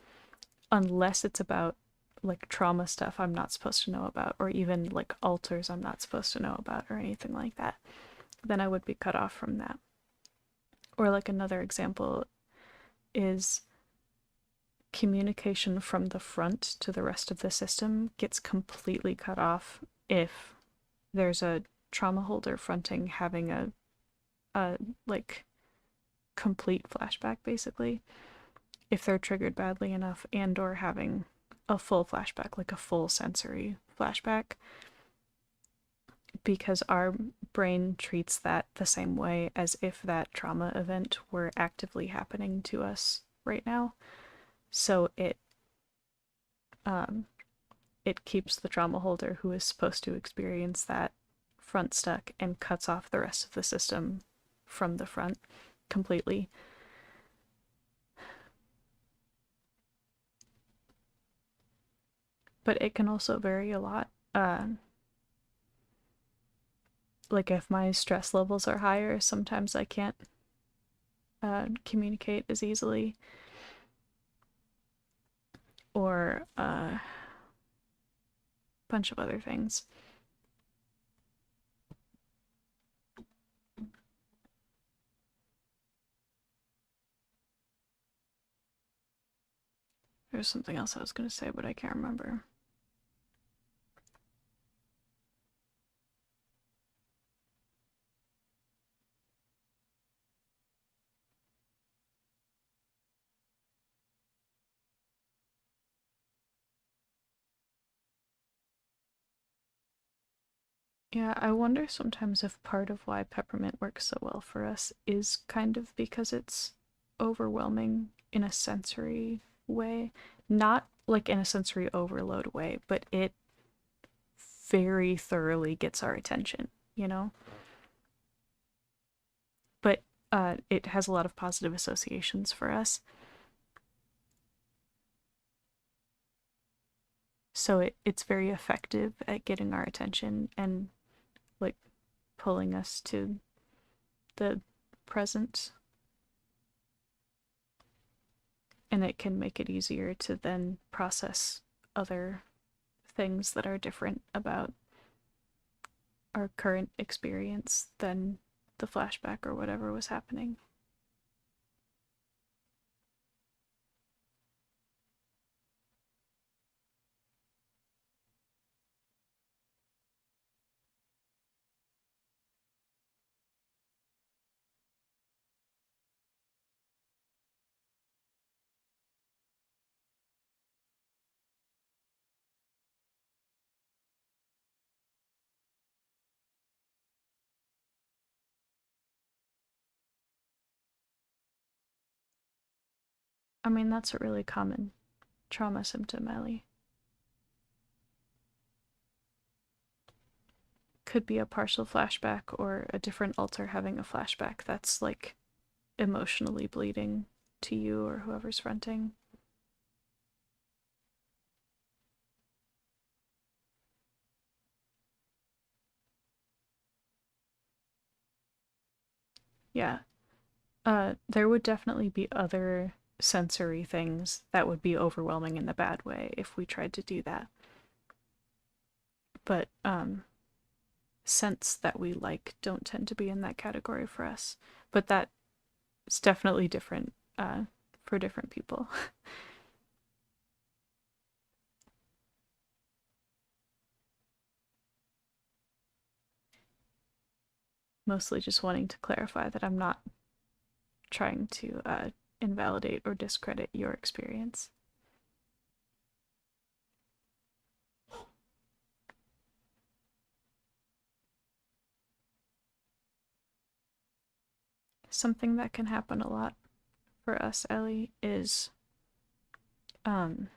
unless it's about like trauma stuff I'm not supposed to know about, or even like alters I'm not supposed to know about, or anything like that. Then I would be cut off from that. Or, like, another example is communication from the front to the rest of the system gets completely cut off if there's a trauma holder fronting having a like complete flashback, basically, if they're triggered badly enough, and or having a full flashback, like a full sensory flashback, because our brain treats that the same way as if that trauma event were actively happening to us right now. So um it keeps the trauma holder who is supposed to experience that front stuck and cuts off the rest of the system from the front completely. But it can also vary a lot. Like, if my stress levels are higher, sometimes I can't communicate as easily, or a bunch of other things. There's something else I was going to say, but I can't remember. Yeah, I wonder sometimes if part of why peppermint works so well for us is kind of because it's overwhelming in a sensory way. Not like in a sensory overload way, but it very thoroughly gets our attention, you know? But it has a lot of positive associations for us. So it's very effective at getting our attention and like pulling us to the present. And it can make it easier to then process other things that are different about our current experience than the flashback or whatever was happening. I mean, that's a really common trauma symptom, Ellie. Could be a partial flashback or a different alter having a flashback that's like emotionally bleeding to you or whoever's fronting. Yeah. There would definitely be other sensory things that would be overwhelming in the bad way if we tried to do that. But scents that we like don't tend to be in that category for us. But that's definitely different for different people. Mostly just wanting to clarify that I'm not trying to invalidate or discredit your experience. Something that can happen a lot for us, Ellie, is um,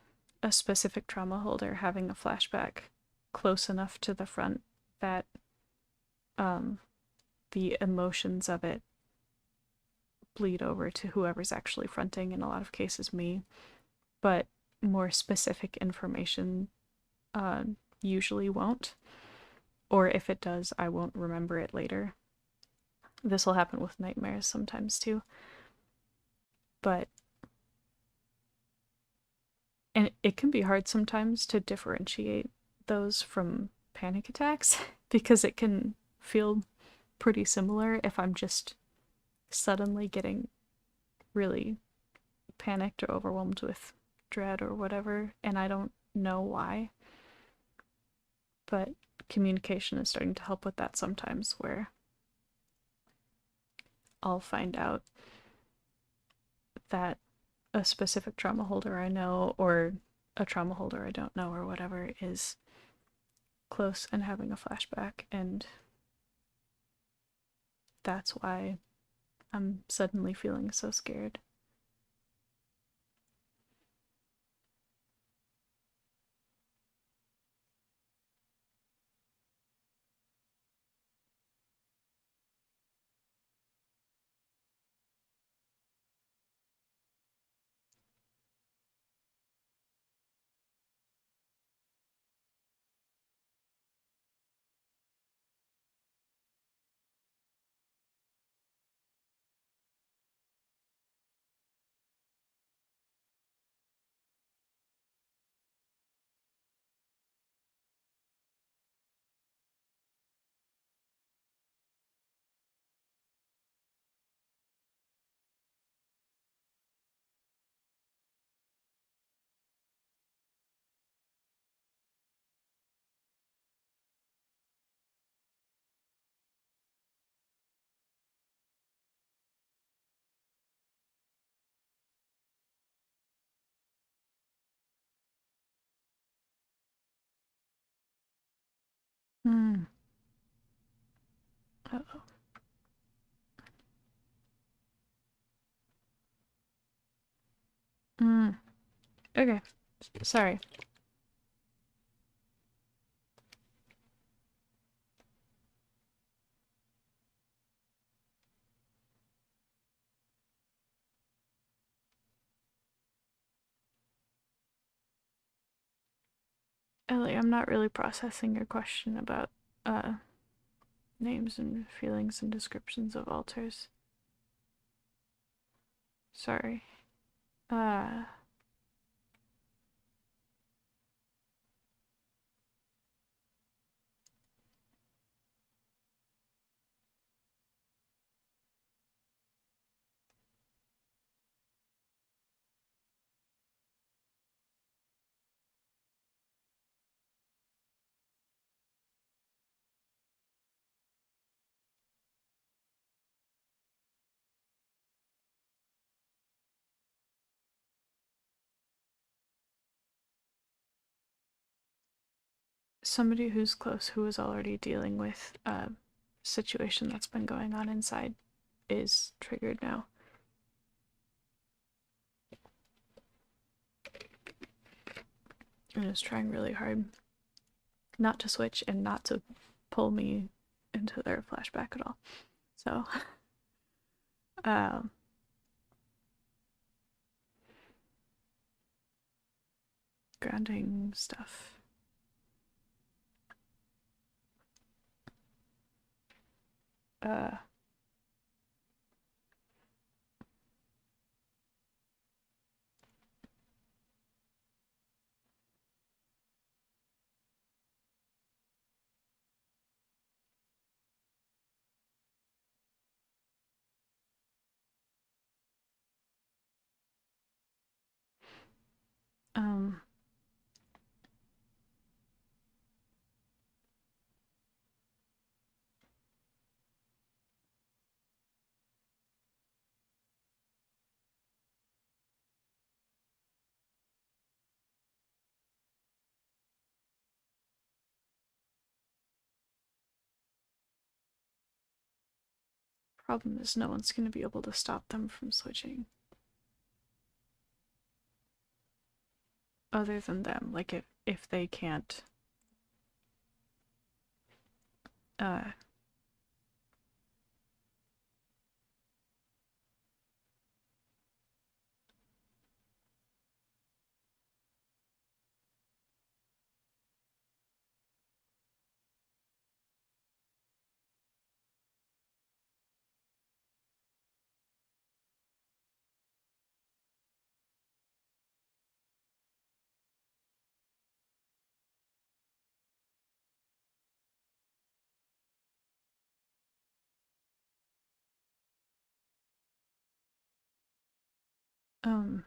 a specific trauma holder having a flashback close enough to the front that um, the emotions of it bleed over to whoever's actually fronting, in a lot of cases me, but more specific information uh, usually won't. Or if it does, I won't remember it later. This will happen with nightmares sometimes too. But and it can be hard sometimes to differentiate those from panic attacks because it can feel pretty similar if I'm just suddenly getting really panicked or overwhelmed with dread or whatever, and I don't know why. But communication is starting to help with that sometimes, where I'll find out that a specific trauma holder I know or a trauma holder I don't know or whatever is close and having a flashback, and that's why I'm suddenly feeling so scared. Hmm. Uh-oh. Hmm. Okay. Sorry. Ellie, I'm not really processing your question about uh names and feelings and descriptions of altars. Sorry. Uh somebody who's close who is already dealing with a situation that's been going on inside is triggered now. And is trying really hard not to switch and not to pull me into their flashback at all. So, um, grounding stuff. Uh, um, problem is no one's gonna be able to stop them from switching. Other than them, like if they can't, uh, um,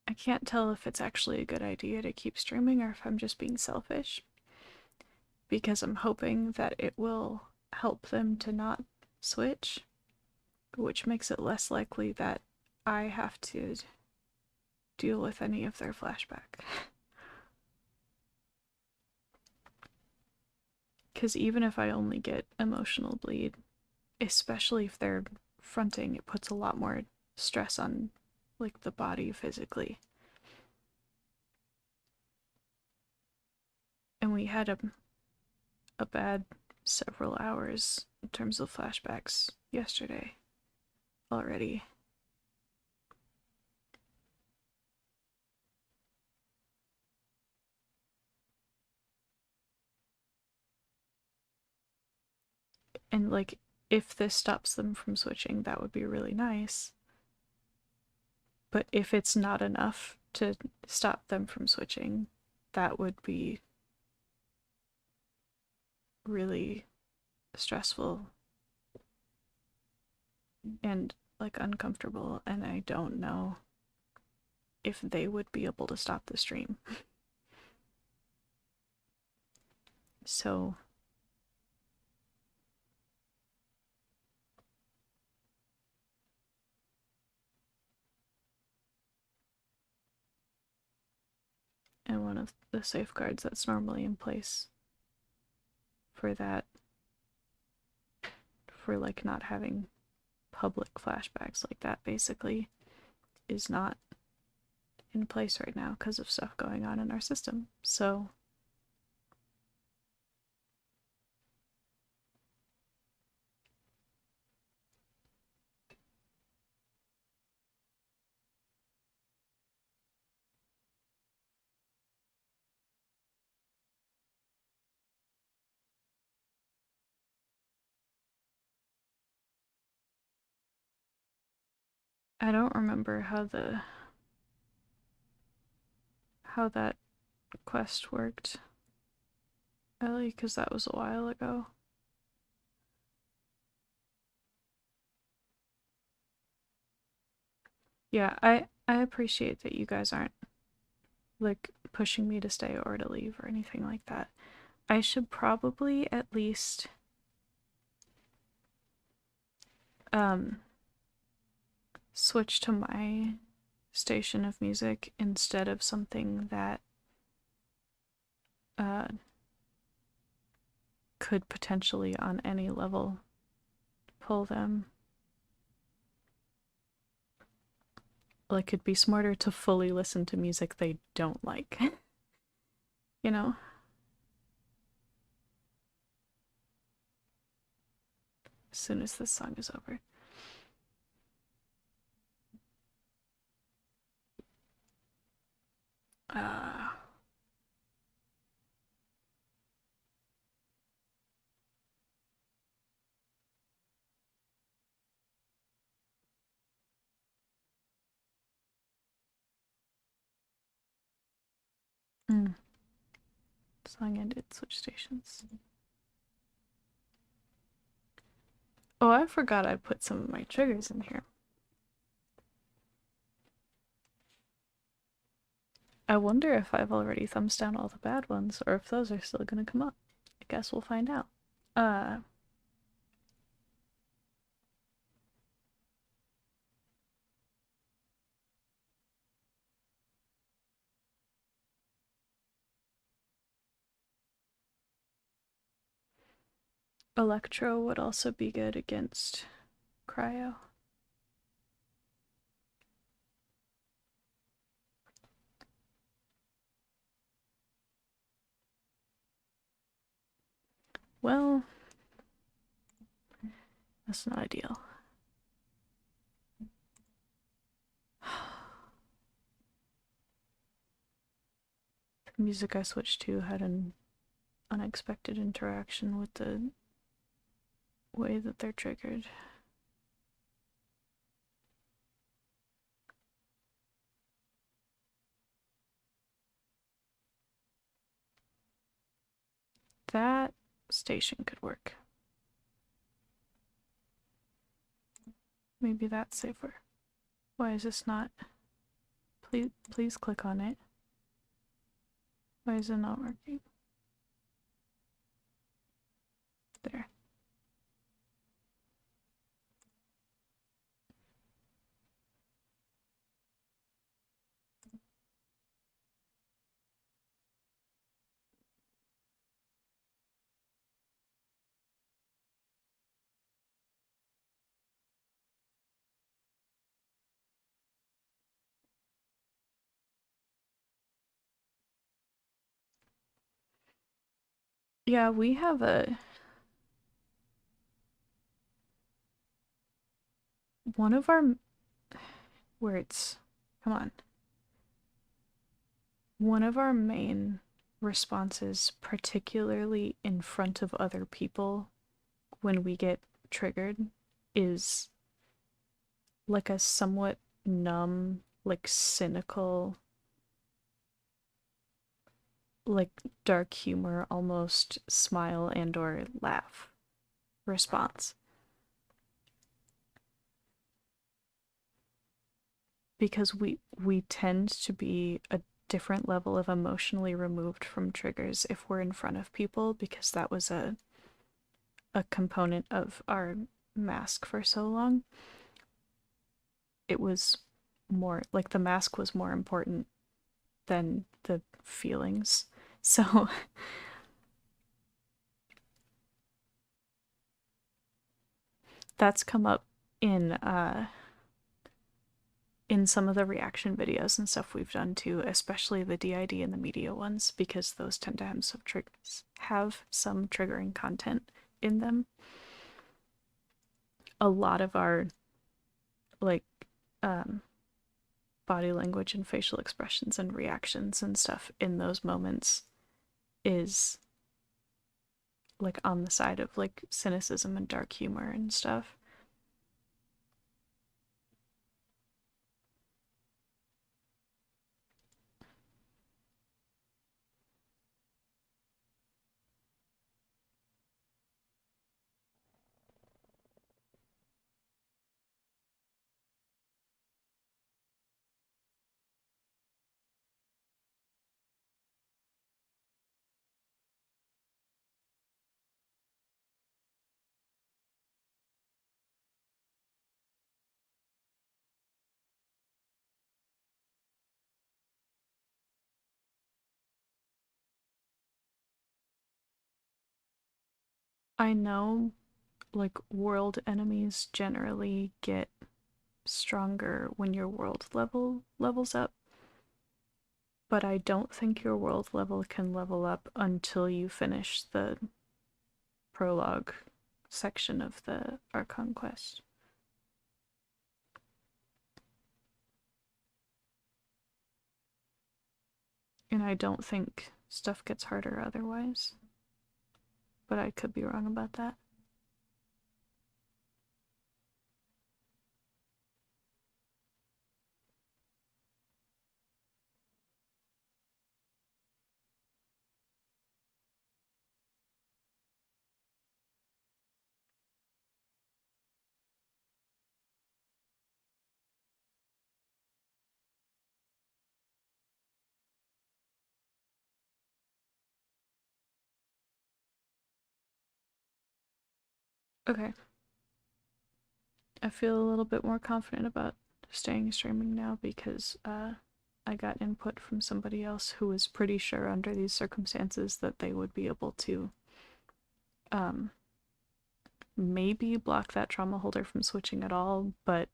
I can't tell if it's actually a good idea to keep streaming or if I'm just being selfish, because I'm hoping that it will help them to not switch, which makes it less likely that I have to deal with any of their flashback. Because even if I only get emotional bleed, especially if they're fronting, it puts a lot more stress on like the body physically. And we had a bad several hours in terms of flashbacks yesterday already. And like if this stops them from switching, that would be really nice. But if it's not enough to stop them from switching, that would be really stressful and like uncomfortable, and I don't know if they would be able to stop the stream. So and one of the safeguards that's normally in place for that, for like not having public flashbacks like that, basically, is not in place right now because of stuff going on in our system. So I don't remember how that quest worked, Ellie, because that was a while ago. Yeah, I appreciate that you guys aren't like pushing me to stay or to leave or anything like that. I should probably at least um switch to my station of music instead of something that uh could potentially on any level pull them. Like, it'd be smarter to fully listen to music they don't like. You know? As soon as this song is over. Uh, mm. Song ended, switch stations. Oh, I forgot I put some of my triggers in here. I wonder if I've already thumbs down all the bad ones, or if those are still gonna come up. I guess we'll find out. Uh, Electro would also be good against Cryo. Well, that's not ideal. The music I switched to had an unexpected interaction with the way that they're triggered. That station could work. Maybe that's safer. Why is this not? Please click on it. Why is it not working? There. Yeah, we have one of our words. Come on. One of our main responses, particularly in front of other people when we get triggered, is like a somewhat numb, like cynical, like dark humor, almost smile and or laugh response. Because we tend to be different level of emotionally removed from triggers if we're in front of people, because that was a component of our mask for so long. It was more like the mask was more important than the feelings. So that's come up in in some of the reaction videos and stuff we've done too, especially the DID and the media ones, because those tend to have some triggering content in them. A lot of our like um, body language and facial expressions and reactions and stuff in those moments is like on the side of like cynicism and dark humor and stuff. I know like world enemies generally get stronger when your world levels up, but I don't think your world level can level up until you finish the prologue section of the Archon quest. And I don't think stuff gets harder otherwise. But I could be wrong about that. Okay. I feel a little bit more confident about staying streaming now because I got input from somebody else who was pretty sure under these circumstances that they would be able to um, maybe block that trauma holder from switching at all, but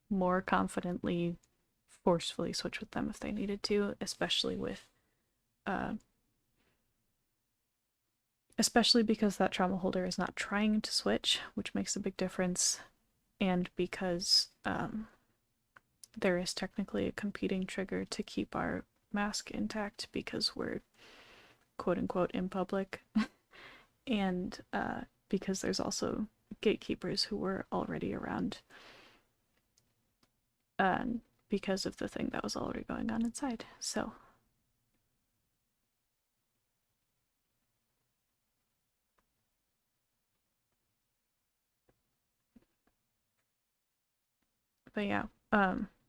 more confidently forcefully switch with them if they needed to, uh, especially because that trauma holder is not trying to switch, which makes a big difference, and because there is technically a competing trigger to keep our mask intact because we're quote unquote in public, and because there's also gatekeepers who were already around because of the thing that was already going on inside. So but yeah,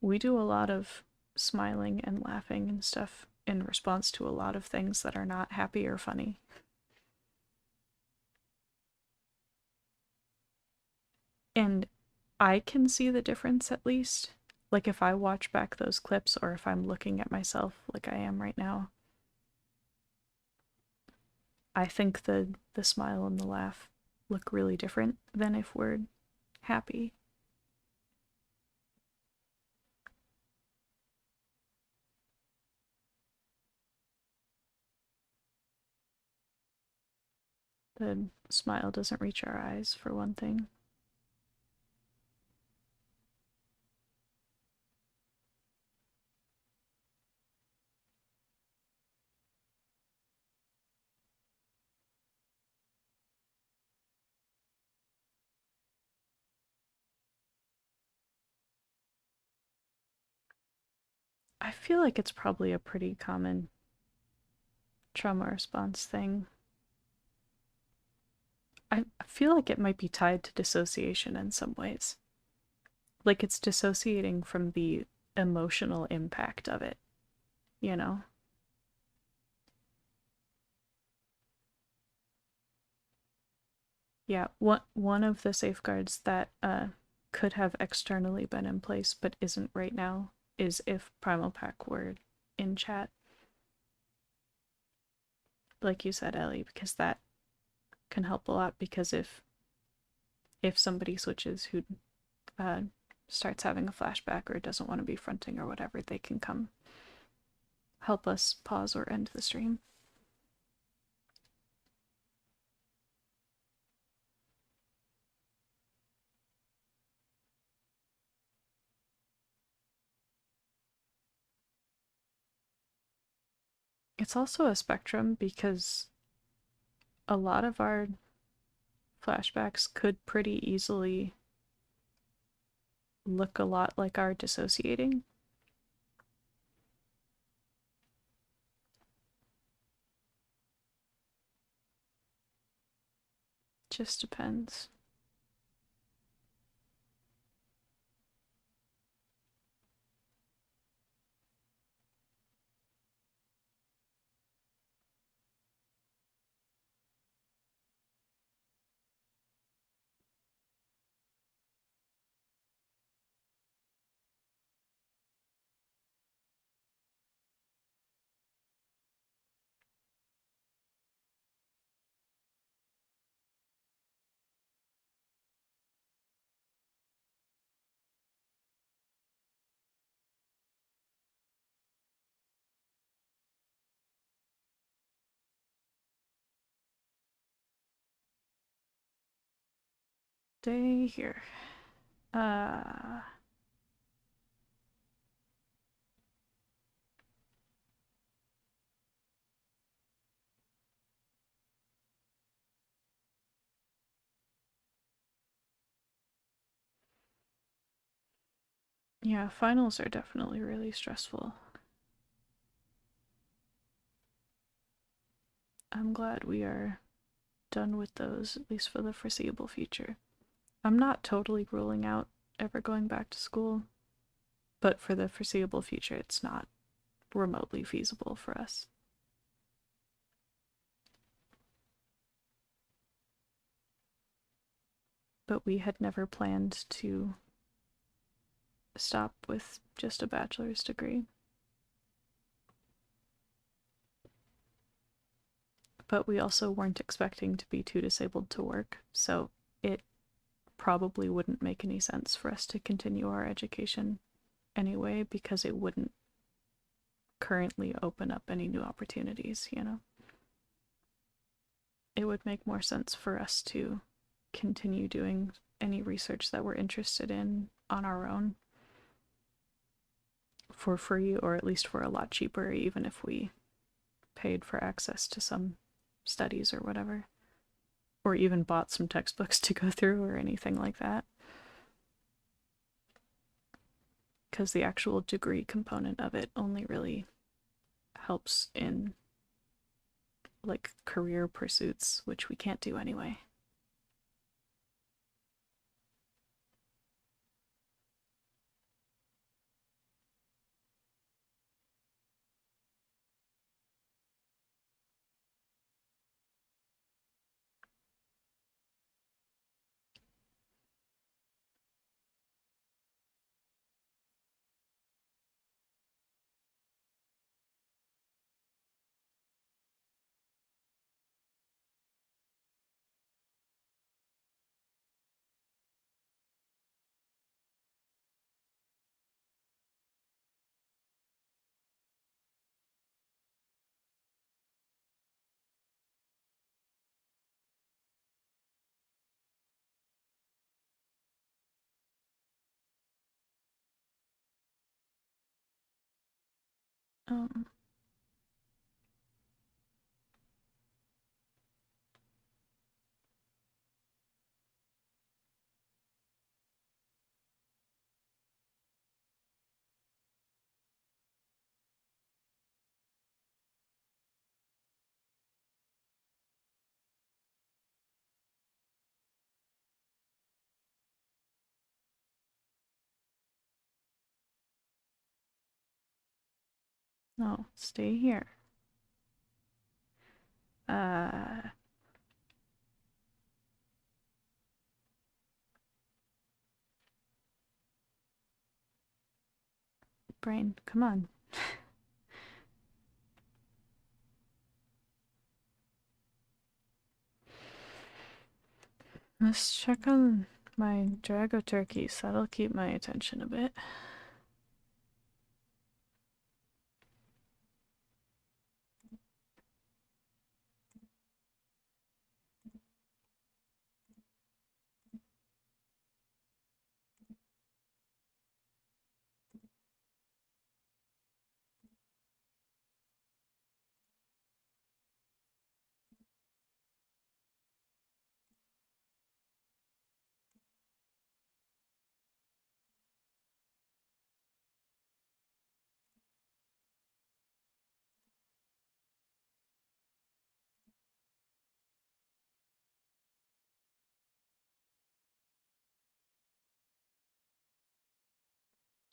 we do a lot of smiling and laughing and stuff in response to a lot of things that are not happy or funny. And I can see the difference at least. Like if I watch back those clips or if I'm looking at myself like I am right now, I think the smile and the laugh look really different than if we're happy. The smile doesn't reach our eyes, for one thing. I feel like it's probably a pretty common trauma response thing. I feel like it might be tied to dissociation in some ways. Like it's dissociating from the emotional impact of it. you know? Yeah, one of the safeguards that could have externally been in place but isn't right now is if Primal Pack were in chat, like you said, Ellie, because that can help a lot. Because if somebody switches who uh, starts having a flashback or doesn't want to be fronting or whatever, they can come help us pause or end the stream. It's also a spectrum because a lot of our flashbacks could pretty easily look a lot like our dissociating. Just depends. Stay here. Yeah, finals are definitely really stressful. I'm glad we are done with those, at least for the foreseeable future. I'm not totally ruling out ever going back to school, but for the foreseeable future, it's not remotely feasible for us. But we had never planned to stop with just a bachelor's degree. But we also weren't expecting to be too disabled to work, so it probably wouldn't make any sense for us to continue our education anyway, because it wouldn't currently open up any new opportunities, you know? It would make more sense for us to continue doing any research that we're interested in on our own for free, or at least for a lot cheaper, even if we paid for access to some studies or whatever, or even bought some textbooks to go through or anything like that. Because the actual degree component of it only really helps in like career pursuits, which we can't do anyway. Um, No, stay here. Uh, brain, come on. Let's check on my Drago turkeys. That'll keep my attention a bit.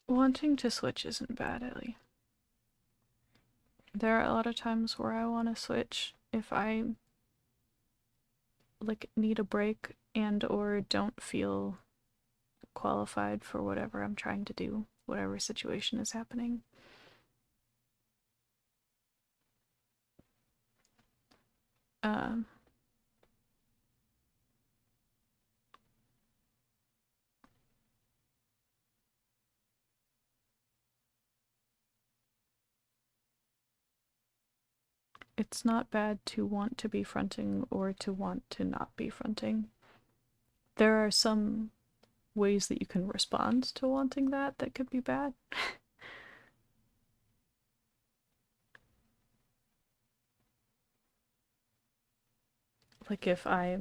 Wanting to switch isn't bad, Ellie. There are a lot of times where I want to switch if I like need a break and or don't feel qualified for whatever I'm trying to do, whatever situation is happening. Um, it's not bad to want to be fronting or to want to not be fronting. There are some ways that you can respond to wanting that that could be bad. Like if I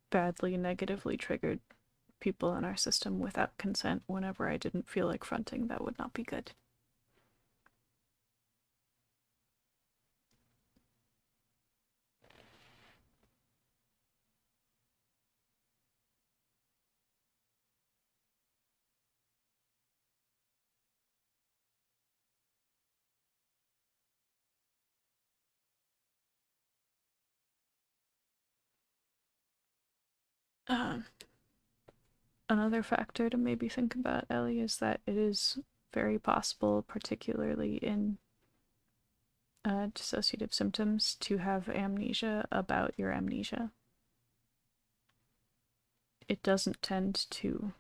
badly negatively triggered people in our system without consent whenever I didn't feel like fronting, that would not be good. Um, Another factor to maybe think about, Ellie, is that it is very possible, particularly in dissociative symptoms, to have amnesia about your amnesia. It doesn't tend to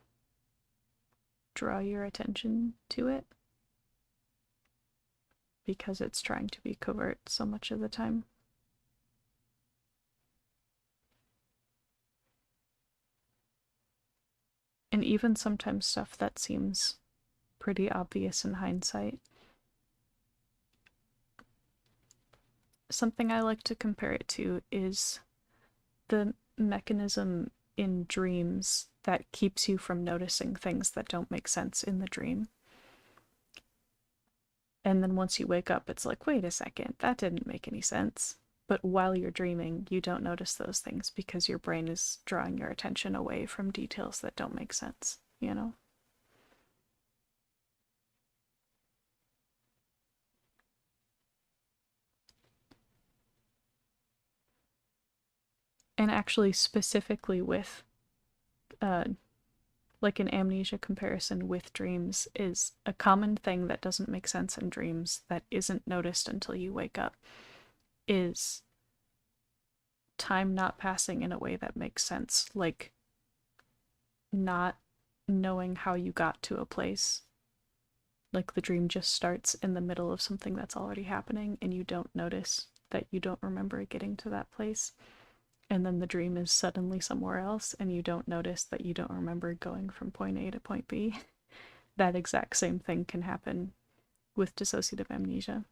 draw your attention to it because it's trying to be covert so much of the time. And even sometimes stuff that seems pretty obvious in hindsight. Something I like to compare it to is the mechanism in dreams that keeps you from noticing things that don't make sense in the dream. And then once you wake up, it's like, wait a second, that didn't make any sense. But while you're dreaming, you don't notice those things because your brain is drawing your attention away from details that don't make sense, you know? And actually, specifically with uh, like an amnesia comparison with dreams, is a common thing that doesn't make sense in dreams that isn't noticed until you wake up is time not passing in a way that makes sense, like not knowing how you got to a place. Like the dream just starts in the middle of something that's already happening and you don't notice that you don't remember getting to that place. And then the dream is suddenly somewhere else and you don't notice that you don't remember going from point A to point B. That exact same thing can happen with dissociative amnesia.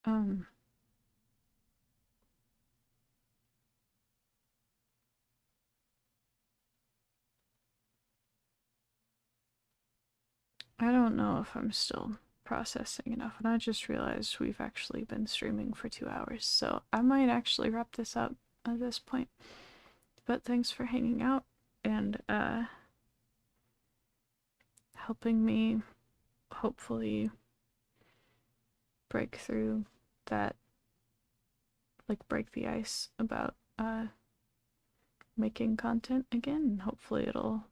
Um, I don't know if I'm still processing enough, and I just realized we've actually been streaming for 2 hours, so I might actually wrap this up at this point. But thanks for hanging out and helping me hopefully break through that, like break the ice about making content again, and hopefully it'll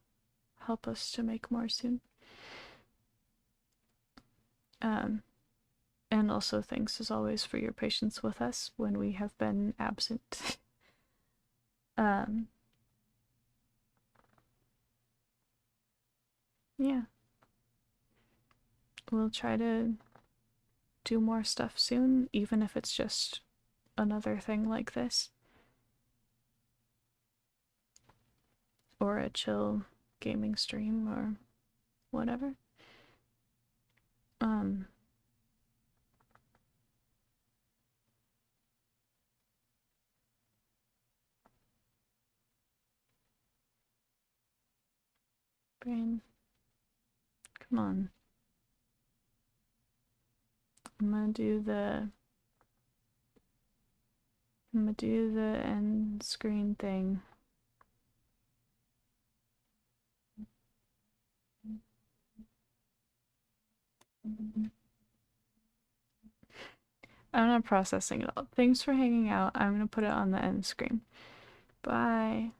help us to make more soon. And also thanks as always for your patience with us when we have been absent. um, yeah, we'll try to do more stuff soon, even if it's just another thing like this. Or a chill gaming stream or whatever. Um, Brain, come on. I'm gonna do the end screen thing. I'm not processing it all. Thanks for hanging out. I'm gonna put it on the end screen. Bye.